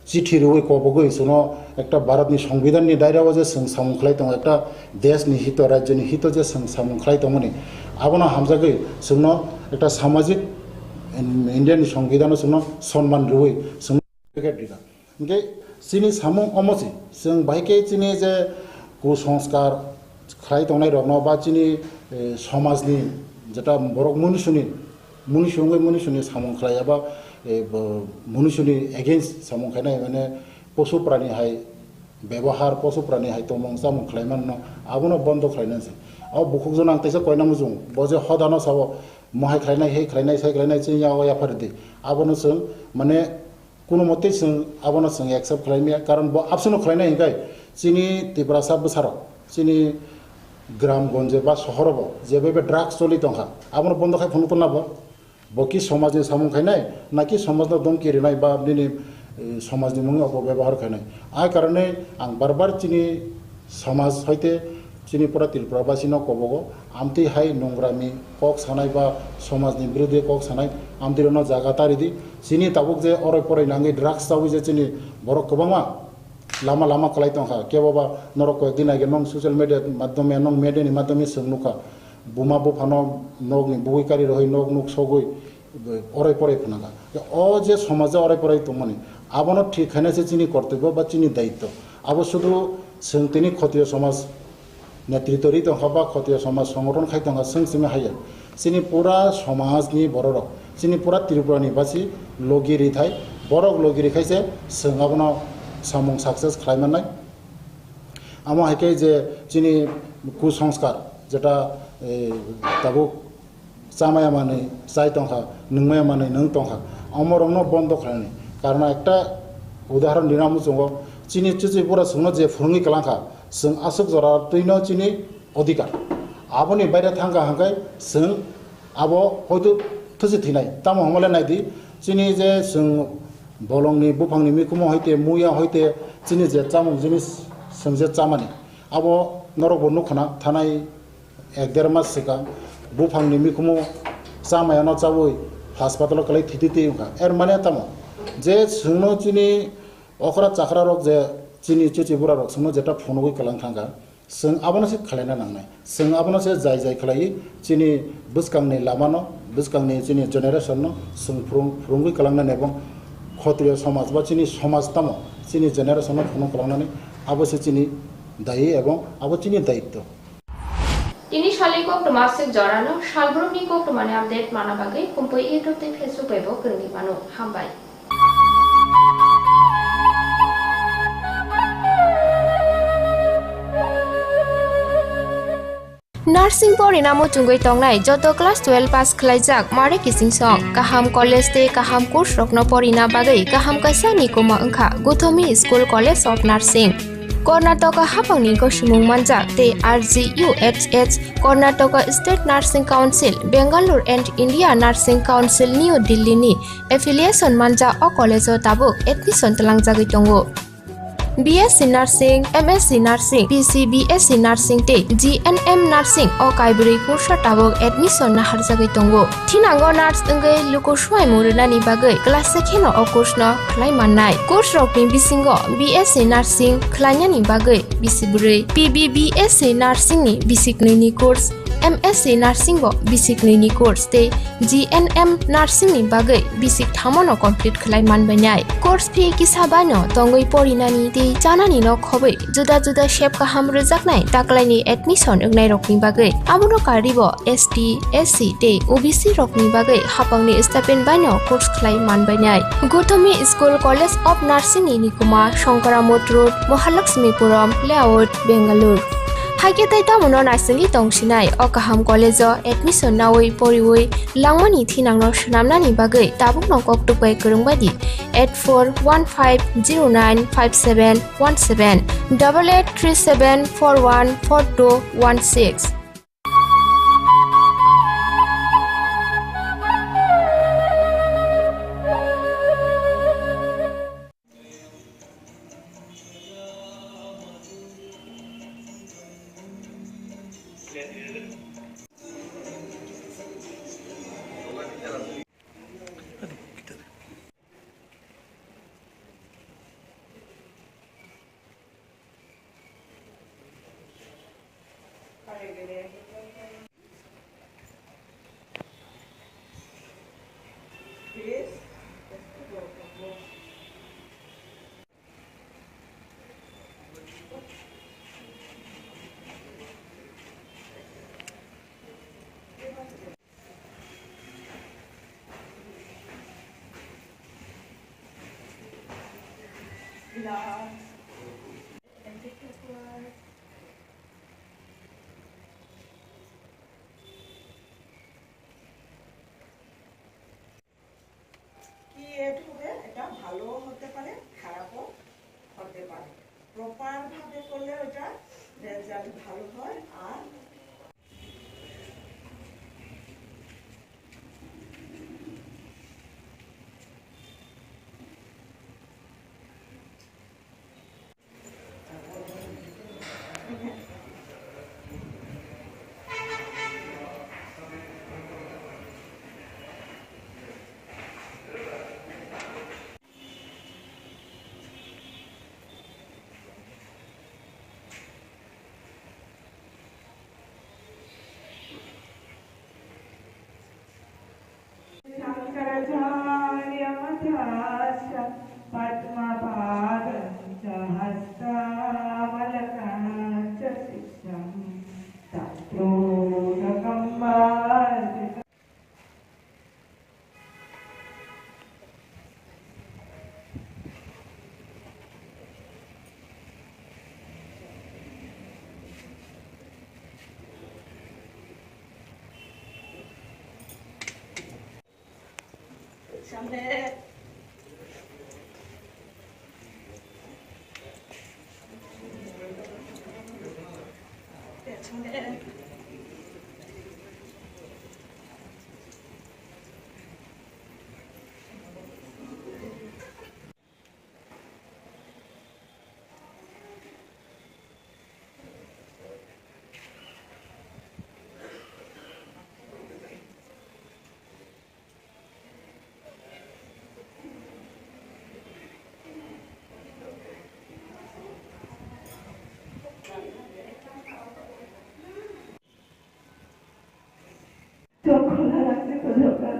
S8: चिठी रुई कबगै सुनो एकटा भारतनि संविधाननि दायरायाव जे जों सामुखलाय दं एकटा देशनि हित राज्यनि हित जे जों सामुखलाय दंमोन आबनो हामजागै जोंनो एकटा सामाजिक इन्डियानि संविधानाव जोंनो सन्मान रुई जों पेकेट दिगा ओंके चिनि सामु अमसि जों बाइके चिनि जे कुसंस्कार खाय दंनाय रनो बा चिनि समाजनि जेटा बरक मनुष्यनि सामुखलाय बा मनुष्यनि एगेन्स्ट सामुखायनाय माने पशु प्राणी हाय व्यवहार पशु प्राणी हाय तमं सामुखलायमान आबनो बन्द खालायनांसै अ बुखुक जनां तैसे कयना मुजुं बजे हदानो साबो महाय खालायनाय हे खालायनाय साय खालायनाय चियाव याफारदि आबनो जों माने कुनु मते जों आबनो जों एक्सेप्ट खालायनाया कारण ब आपसनो खालायनाय हिंगाय चिनि तिब्रासा बसार चिनि ग्रामगंजे बा सहरब जेबे ड्राग्स चलि दंखा आबनो बन्द खाय फनु तनाबो बकी समाजनि सामुखायनाय नाकि समाजनो दमकि रिनाय बा दिनै समाजनि मुङै अपब्यवहार खायनाय आ कारणे आं बार चिनि समाज हयते चिनि पुरा त्रिपुराबासिनो कबगो आमति हाय नंग्रामि कक सानाय बा समाजनि बिरुद्धे कक सानाय आमतिरनो जागा तारिदि चिनि ताबुक जे अराय पराय नाङै ड्राग्स जावै जे चिनि बर गोबाङा लामा लामा खालायतंखा केबा नरक दिन आगे नं सोशल मीडिया माध्यमे नं मेडियानि माध्यमे सोंनुखा बुमा बुफानो नगनि बुइकारि रहि नग नुक सगै अराय पराय फनागा अ जे समाज अराय पराय तमनि आबनो ठीक खायनासे चिनि कर्तव्य बा चिनि दायित्व आबो शुधु सोंतिनि क्षत्रिय समाज नेतृत्व रि दंखा बा क्षत्रिय समाज संगठन खाय दंखा सोंसिमे हायो चिनि पुरा समाजनि बररक चिनि पुरा त्रिपुरानि बासि लगिरि थाय बरक लगिरि खायसे जों आबनो सामं सक्सेस खालामनाय आमा हायके जे चिनि कुसंस्कार जेटा ताबो चामाया माने जाय तंखा नंमाया माने नों तंखा अमरनो बन्द खालामनाय कारण एकटा उदाहरण दिनामु जोङो चिनि चिजि पुरा सोंनो जे फुरंगि कलांखा जों आसुक जरा तैनो चिनि अधिकार आबनि बायरा थांगा हांगाय जों आबो हयतो थोजि थैनाय ताम हमले नायदि चिनि जे जों बलंनि बुफांनि मिकुमो हयते मुया हयते चिनि जे चामुं जिनिस संजे चामानि आबो नरक बन्नु खना थानाय 1-1.5 मास सिगां बुफांनि मिखुमु चामायानो चावै हास्पाताल कलाई थिति उखा एर माने तामो जे सुनो चिनि अखरा चाखरा रक जे चिनि चिचि बुरा रक सुनो जेटा फोनगै कलां थांगा जों आबोनो से खालायना नांनाय जों आबोनो से जाय जाय खालायो चिनि बुसकांनि लामानो बुसकांनि चिनि जेनेरेशननो जों फुरुंगै कलांनानै एबं क्षत्रिय समाज बा चिनि समाज तामो चिनि जेनेरेशननो फुरुं कलांनानै आबोसे चिनि दायि एबं आबो चिनि दायित्व
S1: Ini shali koktomasik jorano shalbrumni koktomani update mana bagai Khumpui YouTube te Facebook ebo kerni manu hambai. Nursing por inamo tungoi tongnai joto class 12 pass khlaijak mare kising song kaham college te kaham course rokno por ina bagai kaham kaisa ni koma angkha Guthomi School College of Nursing Karnataka hapangni gosumung manjak te RGUHH Karnataka State Nursing Council Bangalore and India Nursing Council New Delhi ni affiliation manja o college o tabuk admission talangjagoi tongo BSc Nursing, MSc Nursing, PC BSc Nursing te GNM Nursing o kaibri course tabok admission na harjagai tongo. Thinango nurse engai lukoswai murunani bagai class sekheno o course no khlai mannai. Course rok ni bisingo BSc Nursing khlainani bagai bisibrai. PBBSc Nursing ni bisiknai ni course MSc Nursing bo basic ni course te GNM Nursing ni bagai basic thamono complete khlai manbainai course fee kisabano tongoi porinani te janani no khobai juda juda shape ka ham rujaknai taklai ni admission ungnai rokni bagai abuno karibo ST SC te OBC rokni bagai hapangni stipend baino course khlai manbainai Guthomi School College of Nursing ni nikuma Shankaramot Road Mahalakshmipuram Layout Bangalore Haike tai tamono nasingi tongsinai o kaham college o admission nawai poriwai langmani thinangno sunamnani bagai tabuk no koktupai kurungbadi 8415095717 8837414216
S9: এটা ভালো হতে পারে খারাপও হতে পারে proper ভাবে করলে ওটা রেজাল্ট ভালো হয় আর সামনে পেছনে চোখ খোলা রাখতে তো দরকার।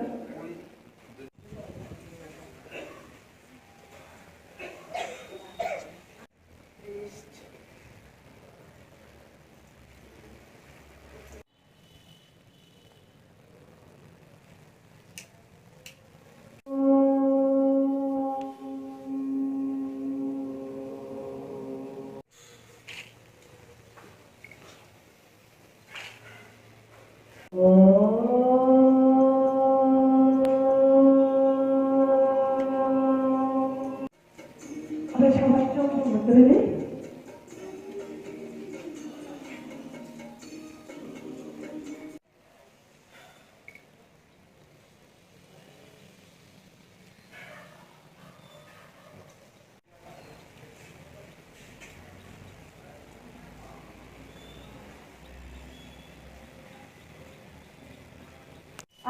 S9: আমরা সবাই চোখ বন্ধ করে দিই।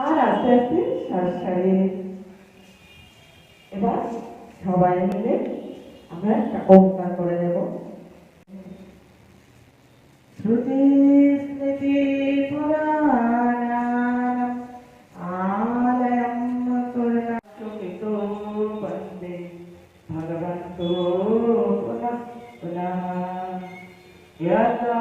S9: আর আস্তে আস্তে শ্বাস ছাড়িয়ে নিন। এবার সবাই মিলে আমরা একটা ওঙ্কার করে দেব। শ্রুতি স্মৃতি পুরাণানাম আলয়ং করুণামৃতো বন্দে ভগবন্তো পুনঃ পুনঃ यथा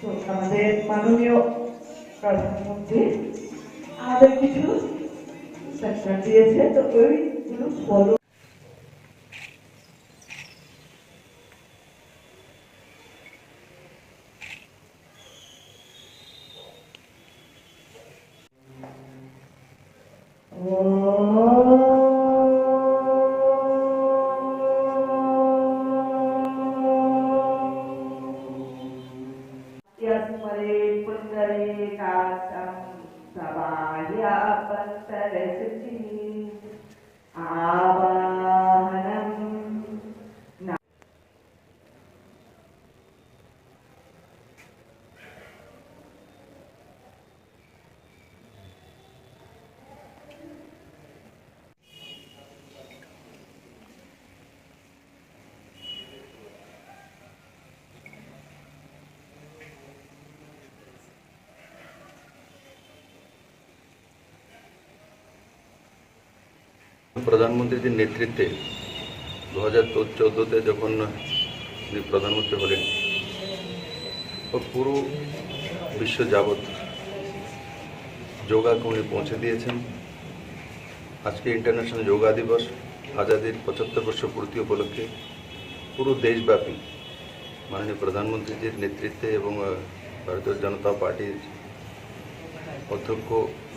S9: তো আমাদের মাননীয় প্রধানমন্ত্রী আমাদের কিছু সেকশন দিয়েছে, তো ওইগুলো ফলো
S2: প্রধানমন্ত্রীর নেতৃত্বে 2014-তে যখন উনি প্রধানমন্ত্রী হলেন, ও পুরো বিশ্ব যাবৎ যোগাকে উনি পৌঁছে দিয়েছেন। আজকে ইন্টারন্যাশনাল যোগা দিবস, আজাদির 75 বর্ষ পূর্তি উপলক্ষে পুরো দেশব্যাপী মাননীয় প্রধানমন্ত্রীজির নেতৃত্বে এবং ভারতীয় জনতা পার্টির অধ্যক্ষ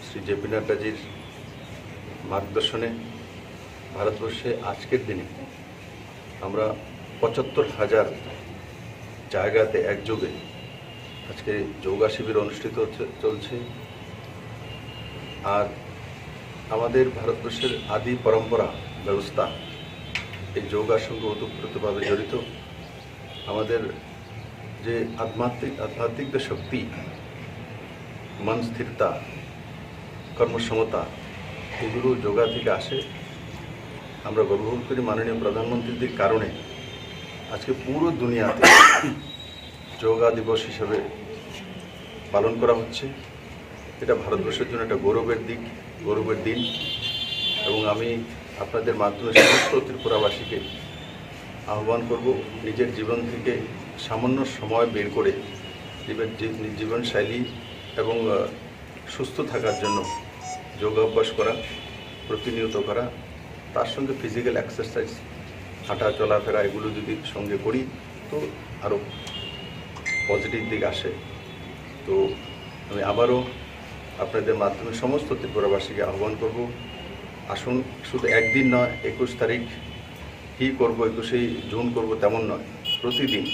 S2: শ্রী জেপি নাড্ডাজির মার্গদর্শনে ভারতবর্ষে আজকের দিনে আমরা 75,000 জায়গাতে একযোগে আজকে যোগা শিবির অনুষ্ঠিত চলছে। আর আমাদের ভারতবর্ষের আদি পরম্পরা ব্যবস্থা এই যোগার সঙ্গে ওতপ্রোতভাবে জড়িত। আমাদের যে আধ্যাত্মিক যে শক্তি, মন স্থিরতা, কর্মক্ষমতা, এগুলো যোগা থেকে আসে। আমরা গর্ববোধ করি মাননীয় প্রধানমন্ত্রীদের কারণে আজকে পুরো দুনিয়াতে যোগা দিবস হিসেবে পালন করা হচ্ছে। এটা ভারতবর্ষের জন্য একটা গৌরবের দিন। এবং আমি আপনাদের মাধ্যমে সমস্ত ত্রিপুরাবাসীকে আহ্বান করব, নিজের জীবন থেকে সামান্য সময় বের করে জীবনশৈলী এবং সুস্থ থাকার জন্য যোগাভ্যাস করা, প্রতিনিয়ত করা, তার সঙ্গে ফিজিক্যাল এক্সারসাইজ, হাঁটা চলাফেরা, এগুলো যদি সঙ্গে করি তো আরও পজিটিভ দিক আসে। তো আমি আবারও আপনাদের মাধ্যমে সমস্ত ত্রিপুরাবাসীকে আহ্বান করব, আসুন, শুধু একদিন নয়, 21 তারিখ কী করবো, 21 জুন করব তেমন নয়, প্রতিদিন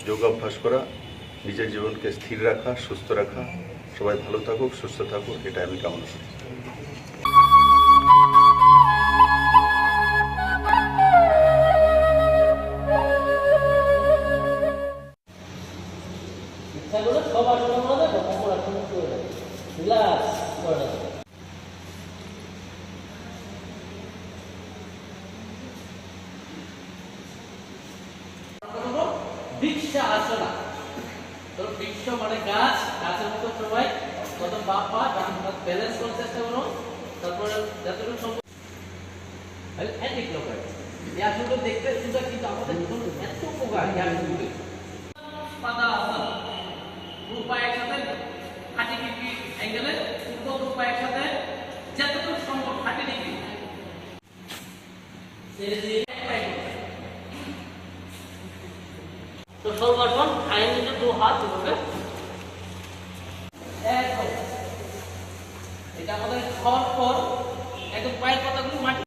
S2: যোগাভ্যাস করা, নিজের জীবনকে স্থির রাখা, সুস্থ রাখা। সবাই ভালো থাকুক, সুস্থ থাকুক, এটা আমি কামনা করি।
S10: মানে গাছের মতো সবাই প্রথম বাম পা ডান হাত ব্যালেন্স করার চেষ্টা করুন, তারপরে যতটুকু সম্ভব অ্যান্টিক্লকওয়াইজ। এই আসনটা দেখতে সুন্দর কিন্তু আমাদের জন্য এত উপকার এই আসনগুলি। পাতা আসন, দু পা একসাথে 30 ডিগ্রি অ্যাঙ্গেলে, উপর দু পা একসাথে যতটুকু সম্ভব 30 ডিগ্রি ছেড়ে দিয়ে তো সর্বাসন আইন নিচে দু হাত এভাবে একদম। এটা আমাদের খাওয়ার পর একদম পায়ের পাতাগুলো মাটি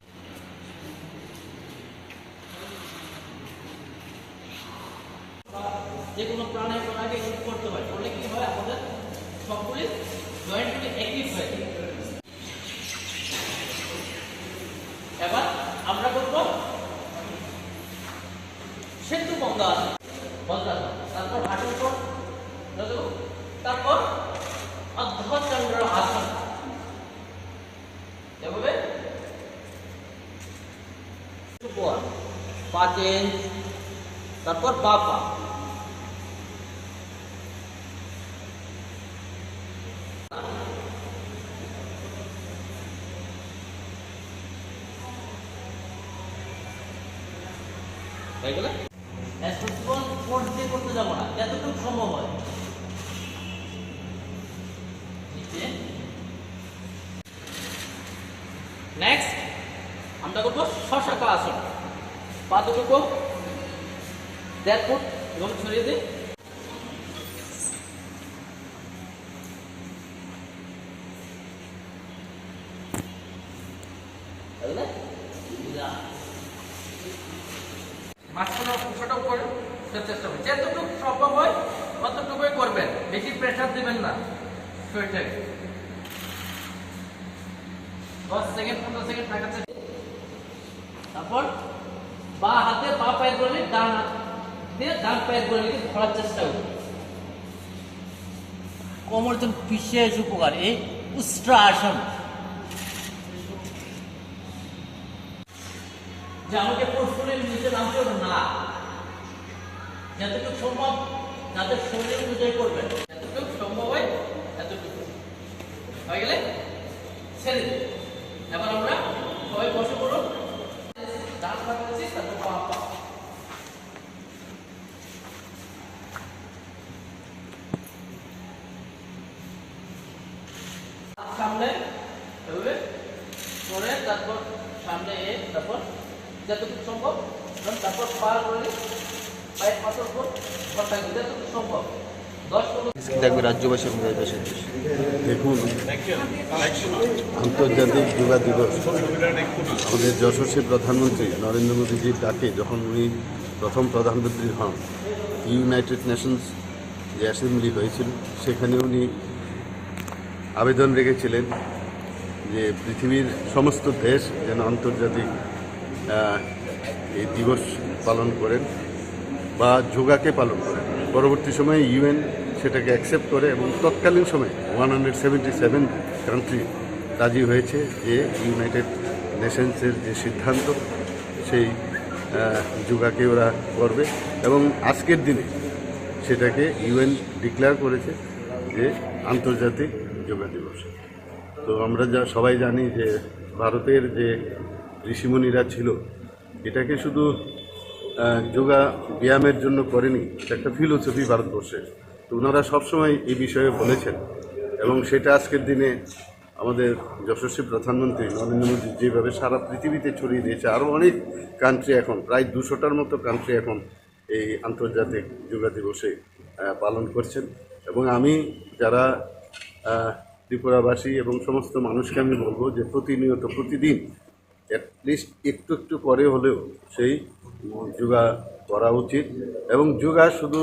S10: যে কোনো প্রাণের প্রাণাকে ইউজ করতে হয়, করলে কি হয় আমাদের সবগুলি জয়েন্টগুলি অ্যাক্টিভ হয়ে যায়। এবার আমরা করব সেতু বন্ধ আছে, তারপর হাঁটুর উপর, তারপর অর্ধচন্দ্র আসন, এভাবে 5 ইঞ্চ, তারপর বা পা হয়ে গেল। ফোর্স দিয়ে করতে যাবো না, যতটুকু সম্ভব হয় নিচে। নেক্সট আমরা করবো শশাকা আসন, পা দুটো 1.5 ফুট এবং ছড়িয়ে দিই। মাঝখানে ছোট করে চেষ্টা করবেন, যতটুকু সম্ভব হয় ততটুকুই করবেন, বেশি প্রেশার দিবেন না শরীরটাকে। 10 সেকেন্ড 15 সেকেন্ড থাকার চেষ্টা। তারপর বা হাতে বা পায়ের গোড়ালি, ডান হাত দিয়ে ডান পায়ের গোড়ালিকে ধরার চেষ্টা করুন। কোমর জন্য বিশেষ উপকার এই উস্ত্রা আসন, যে আমাকে প্রশ্নের নিচে নামতে হবে না, যতটুকু সম্ভব যাদের শরীর অনুযায়ী করবেন, যতটুকু সম্ভব হয় এতটুকু হয়ে গেলে ছেড়ে দিন। এবার আমরা সবাই বসে পড়ুন, ডান পা করছি, তারপর বাম পা সামনে এভাবে করে, তারপর সামনে তারপর যতটুকু সম্ভব, তারপর পা করে পায়ের পাতার উপর ঘটা যতটুকু সম্ভব 10-15
S3: দেখবে রাজ্যবাসীর মধ্যে দেশে। দেখুন, আন্তর্জাতিক যোগা দিবস আমাদের যশস্বী প্রধানমন্ত্রী নরেন্দ্র মোদীজির ডাকে যখন উনি প্রথম প্রধানমন্ত্রী হন, ইউনাইটেড নেশনস যে অ্যাসেম্বলি হয়েছিল সেখানে উনি আবেদন রেখেছিলেন যে পৃথিবীর সমস্ত দেশ যেন আন্তর্জাতিক এই দিবস পালন করেন বা যোগাকে পালন করেন। পরবর্তী সময়ে ইউএন সেটাকে অ্যাকসেপ্ট করে এবং তৎকালীন সময়ে 177 কান্ট্রি রাজি হয়েছে যে ইউনাইটেড নেশনসের যে সিদ্ধান্ত সেই যোগাকে ওরা করবে এবং আজকের দিনে সেটাকে ইউএন ডিক্লেয়ার করেছে যে আন্তর্জাতিক যোগা দিবস। তো আমরা সবাই জানি যে ভারতের যে ঋষিমুনিরা ছিল এটাকে শুধু যোগা ব্যায়ামের জন্য করেনি, এটা একটা ফিলোসফি ভারতবর্ষের। তো ওনারা সবসময় এই বিষয়ে বলেছেন এবং সেটা আজকের দিনে আমাদের যশস্বী প্রধানমন্ত্রী নরেন্দ্র মোদী যেভাবে সারা পৃথিবীতে ছড়িয়ে দিয়েছে। আরও অনেক কান্ট্রি এখন, প্রায় 200টার মতো কান্ট্রি এখন এই আন্তর্জাতিক যোগা দিবসে পালন করছেন। এবং আমি যারা ত্রিপুরাবাসী এবং সমস্ত মানুষকে আমি বলবো যে প্রতিনিয়ত প্রতিদিন অ্যাটলিস্ট একটু একটু করে হলেও সেই যোগা করা উচিত। এবং যোগা শুধু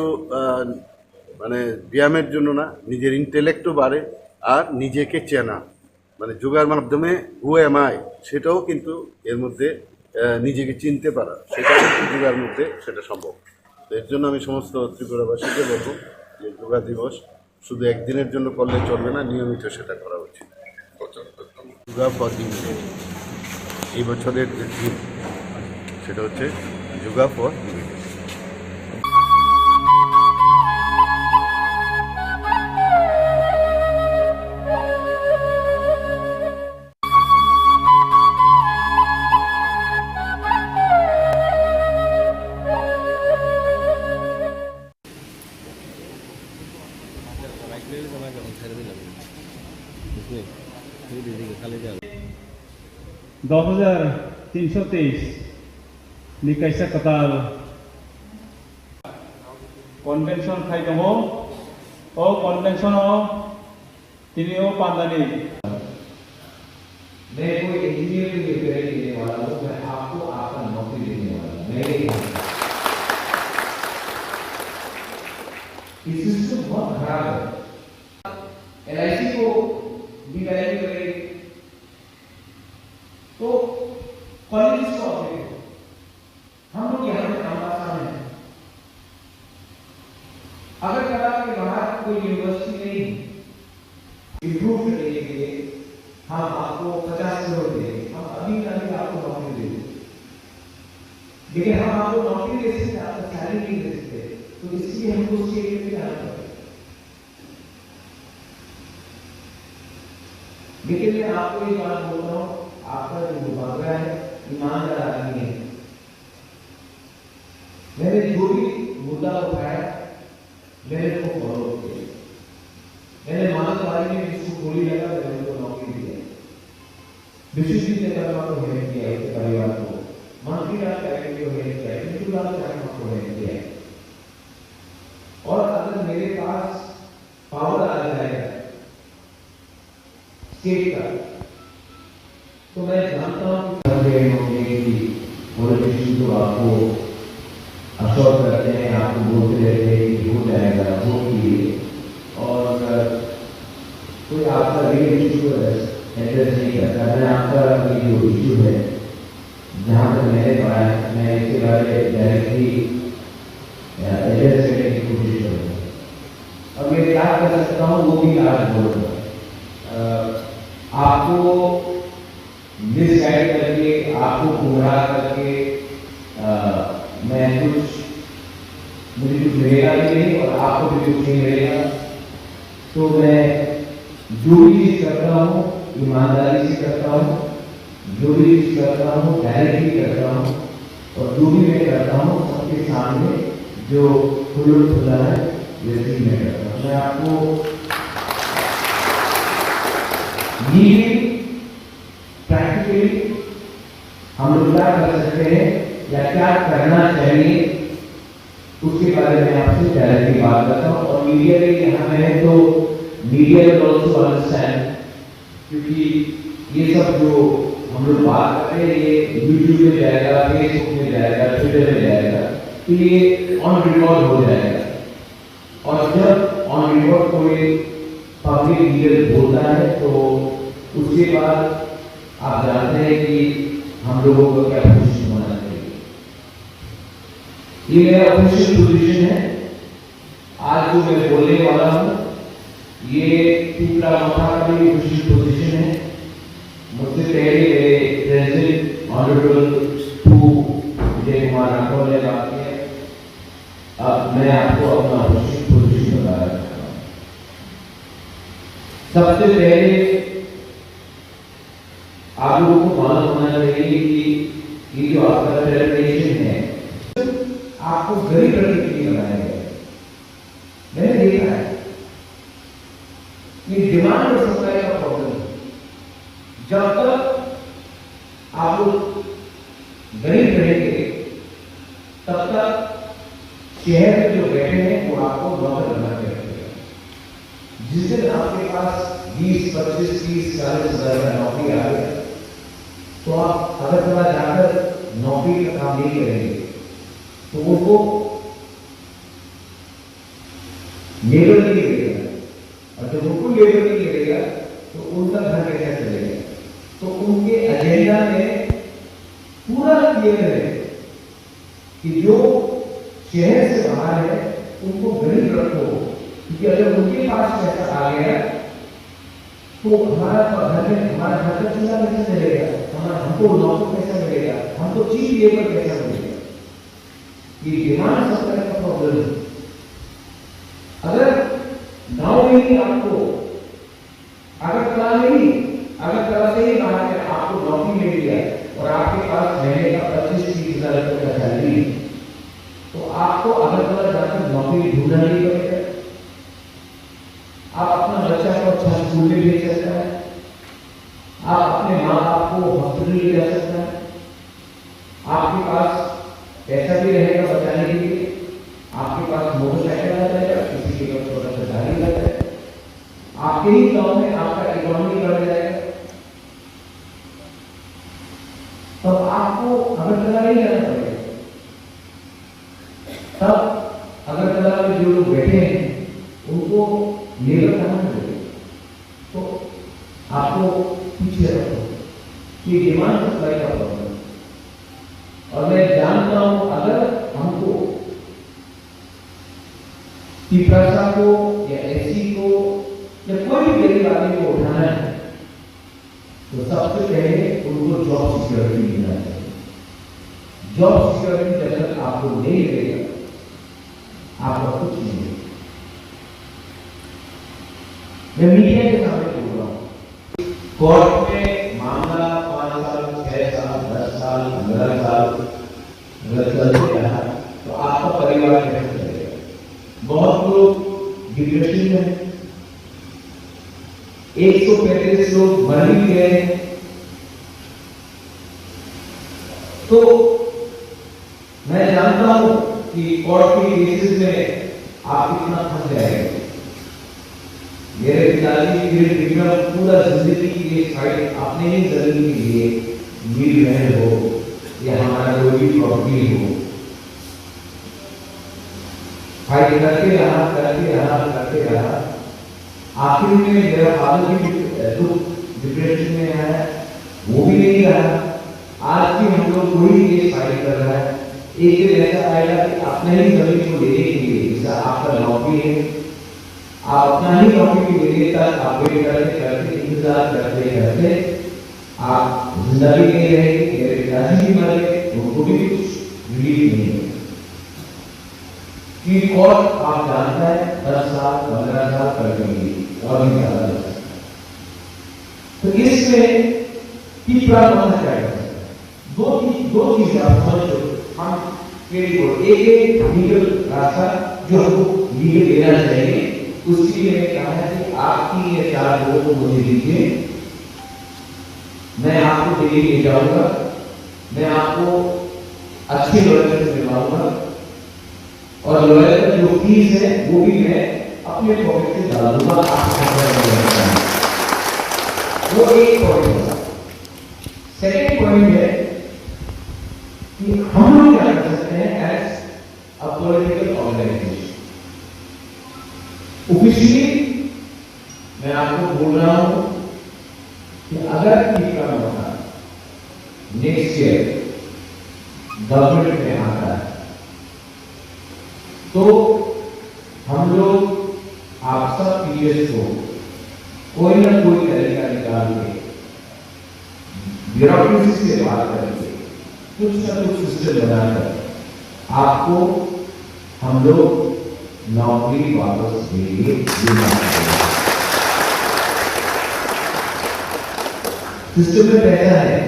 S3: মানে ব্যায়ামের জন্য না, নিজের ইন্টেলেক্টও বাড়ে আর নিজেকে চেনা, মানে যোগার মাধ্যমে হু এম আই সেটাও কিন্তু এর মধ্যে নিজেকে চিনতে পারা, সেটাও কিন্তু যোগার মধ্যে সেটা সম্ভব। তো এর জন্য আমি সমস্ত ত্রিপুরাবাসীকে বলবো যে যোগা দিবস শুধু একদিনের জন্য করলে চলবে না, নিয়মিত সেটা করা উচিত। যোগা ফর হিউম্যানিটি এই বছরের যে থিম সেটা হচ্ছে yoga for humanity.
S6: $10,323 ni kaisa katal convention khai damo o convention o tinio pandani
S5: मैं कोई इंजीनियर की गारंटी देने वाला हूँ, मैं आपको आपका नौकरी देने वाला हूँ। मैं ये सिस्टम बहुत खराब है। LIC को भी वैल्यू करेगी तो कॉलेज को अपने हम लोग यहाँ पे काम आसान है। अगर कहा कि बाहर कोई यूनिवर्सिटी नहीं इम्प्रूव करने के लिए हम आपको 50 करोड़ देंगे, हम अभी आपको नौकरी देंगे, लेकिन हम आपको नौकरी दे सकते, आपका सैलरी नहीं दे सकते, तो इसलिए हमको उसके लिए जाना पड़ेगा। लेकिन मैं आपको ये बात बोलता हूँ, आपका जो मुबादला है ईमानदार आदमी है। मैंने जो भी मुद्दा उठाया मैंने उसको फॉलो किया। मैंने मानववादी में जिसको गोली लगा मैंने उनको नौकरी दिया। विशिष्ट ने कर्मा को हेल्प किया, उसके परिवार को मंत्री राज कैबिनेट को हेल्प किया, बिल्कुल को हेल्प किया। और अगर मेरे पास पावर आ जाएगा स्टेट का तो मैं जानता हूँ कि पॉलिटिशियन तो आपको अश्योर करते हैं, आपको बोलते रहते हैं कि हो जाएगा, वो कीजिए, और कोई आपका रियल इशू एड्रेस नहीं करता। मैं आपका ये जो इशू है जहाँ तक मैंने पढ़ा है मैं इसके बारे में डायरेक्टली एड्रेस करने की कोशिश करूँगा। और मैं क्या कर सकता हूँ वो भी आज बोलूँगा। आपको मिसगाइड करके, आपको गुमराह करके मैं मुझे कुछ मिलेगा भी नहीं और आपको भी कुछ नहीं मिलेगा। तो मैं जो भी चीज करता हूँ ईमानदारी से करता हूँ, जो भी चीज करता हूँ डायरेक्टली करता हूँ, और जो भी मैं करता हूँ सबके सामने जो खुला है वैसे ही मैं करता हूँ। मैं आपको प्रैक्टिकली हम लोग क्या कर सकते हैं या क्या करना चाहिए उसके बारे में आपसे डायरेक्टली बात करता हूँ। और मीडिया के यहाँ है तो मीडिया विल ऑल्सो अंडरस्टैंड, क्योंकि ये सब जो हम लोग बात करते हैं ये यूट्यूब में जाएगा, फेसबुक में जाएगा, ट्विटर में जाएगा, तो ये ऑन रिकॉर्ड हो जाएगा। और जब ऑन रिकॉर्ड कोई पब्लिक लीडर बोलता है तो उसके बाद आप जानते हैं कि हम लोगों को क्या पोजिशन होना चाहिए। ये मेरा ऑफिशियल पोजिशन है। आज जो मैं बोलने वाला हूँ ये तीसरा मौका का भी ऑफिशियल पोजिशन है। मुझसे पहले मेरे प्रेसिडेंट ऑनरेबल विजय कुमार राठौर ने बात की है। अब मैं आपको अपना ऑफिशियल पोजिशन बता रहा हूँ। सबसे पहले आप लोगों को मालूम होना चाहिए कि ये जो आपका फेडरेशन है आपको गरीब रखने के लिए बनाया गया है। मैंने देखा है ये डिमांड और सप्लाई का प्रॉब्लम है। जब तक आप लोग गरीब रहेंगे तब तक शहर में जो बैठे हैं वो आपको नौकर बना के रखेगा। जिस दिन आपके पास 20, 25, 30, 40 हजार का नौकरी आ गया तो आप अगर थोड़ा जाकर नौकरी का काम नहीं करेंगे तो उनको लेबर नहीं मिलेगा, और जब उनको लेबर नहीं मिलेगा तो उनका घर कैसे चलेगा। तो उनके एजेंडा में पूरा क्लियर है कि जो शहर से बाहर है उनको गरीब रखो, क्योंकि अगर उनके पास पैसा आ गया तो हमारा खर्चा चूल्हा कैसे चलेगा, हमको नौकर कैसा मिलेगा, हमको चीप लेबर कैसा मिलेगा। ये डिमांड सप्लाई का प्रॉब्लम है। अगर गांव में ही आपको अगर कला से ही बाहर में आपको नौकरी मिल गया और आपके पास महीने का 25-30 हजार रुपये का सैलरी तो आपको अगर जाकर नौकरी ढूंढना नहीं पड़ेगा। आप अपना बच्चा को अच्छा स्कूल में भेज सकता है, लिए जा सकता है। आपके पास पैसा भी रहेगा बचाने के लिए, आपके पास मोटरसाइकिल आ जाएगा, किसी के पास छोटा सा गाड़ी आ जाएगा, आपके ही गांव में आपका इकोनॉमी बढ़ जाएगा। तब आपको अगरतला नहीं जाना पड़ेगा। तब अगरतला में जो लोग बैठे हैं उनको लेबर कहाँ मिलेगा? तो आपको पीछे रखो, ये डिमांड सप्लाई का प्रॉब्लम। और मैं जानता हूं अगर हमको पिपरासा को या एसी को या कोई भी गरीब आदमी को उठाना है तो सबसे पहले उनको जॉब सिक्योरिटी मिलना चाहिए। जॉब सिक्योरिटी जब तक आपको नहीं मिलेगा आपका कुछ नहीं मिलेगा। मैं मीडिया के सामने बोल रहा हूं, कोर्ट में मामला 5 साल 6 साल 10 साल 15 साल अगर चलते रहा तो आपका परिवार कैसे चलेगा? बहुत लोग डिप्रेशन में, 135 लोग मर भी गए। तो मैं जानता हूं कि कोर्ट के केसेस में आप कितना फंस जाएंगे। मेरे पिताजी मेरे बिगड़ा पूरा जिंदगी के लिए फाइट अपने ही जमीन के लिए मिल रहे हो या हमारा कोई भी प्रॉपर्टी हो, फाइट करते रहा। आखिर में मेरा फादर भी डिप्रेशन में है, वो भी नहीं रहा। आज भी हम लोग वही केस फाइट कर रहा है। एक दिन ऐसा आएगा कि अपने ही जमीन को लेने के लिए, जैसा आपका नौकरी है, आप अपना ही नौकरी लेने तक आप वेट करते इंतजार करते आप जिंदगी नहीं रहेगी। मेरे पिताजी भी मर गए, उनको भी कुछ रिलीफ नहीं है। कि कोर्ट आप जानता है 10 साल 15 साल कर देंगे और भी ज्यादा लग सकता है। तो इसमें तीसरा होना चाहिए। दो चीजें आप समझो, हम एक लीगल रास्ता जो हमको लीगल देना चाहिए, उसके लिए मैंने कहा है कि आपकी ये 4 लोगों को मुझे दीजिए, मैं आपको दिल्ली ले जाऊंगा, मैं आपको अच्छे लॉयर से मिलवाऊंगा और लॉयर का जो फीस है वो भी मैं अपने पॉकेट से डाल दूंगा। वो एक पॉइंट है। सेकेंड पॉइंट है कि हम लोग क्या कर सकते हैं as a political organisation. Officially मैं आपको बोल रहा हूं कि अगर ठीक का मौका नेक्स्ट ईयर गवर्नमेंट में आता है तो हम लोग आप सब पीएस को कोई ना कोई तरीका निकाल के ब्यूरोक्रेसी से बात करके कुछ ना कुछ सिस्टम बनाकर आपको हम लोग नौकरी वापस देंगे। सिस्टम में पैसा है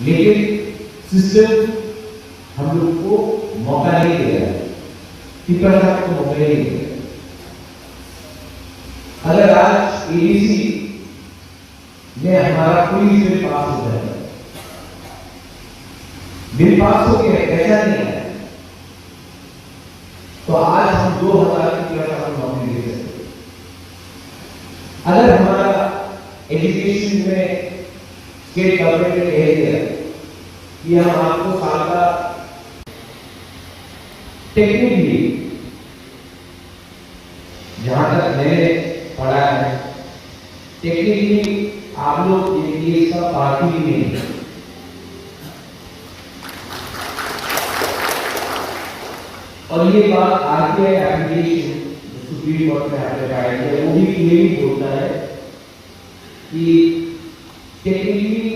S5: लेकिन सिस्टम हम लोग को मौका नहीं दे रहा है, पिपरासा को मौका नहीं दे रहा। अगर आज एडीसी में हमारा कोई बिल पास हो जाए, बिल पास हो गया ऐसा नहीं है, तो आज हम 2000 की पिपरासा को नौकरी दे सकते। अगर हमारा एजुकेशन में स्टेट गवर्नमेंट ने कह दिया कि हम आपको साल का टेक्निकली जहां तक मैंने पढ़ा है टेक्निकली आप लोग ये सब पार्टी में और ये बात आरटीआई एप्लीकेशन सुप्रीम कोर्ट में एप्लीकेशन है वो भी क्लियरली बोलता है कि टेक्निकली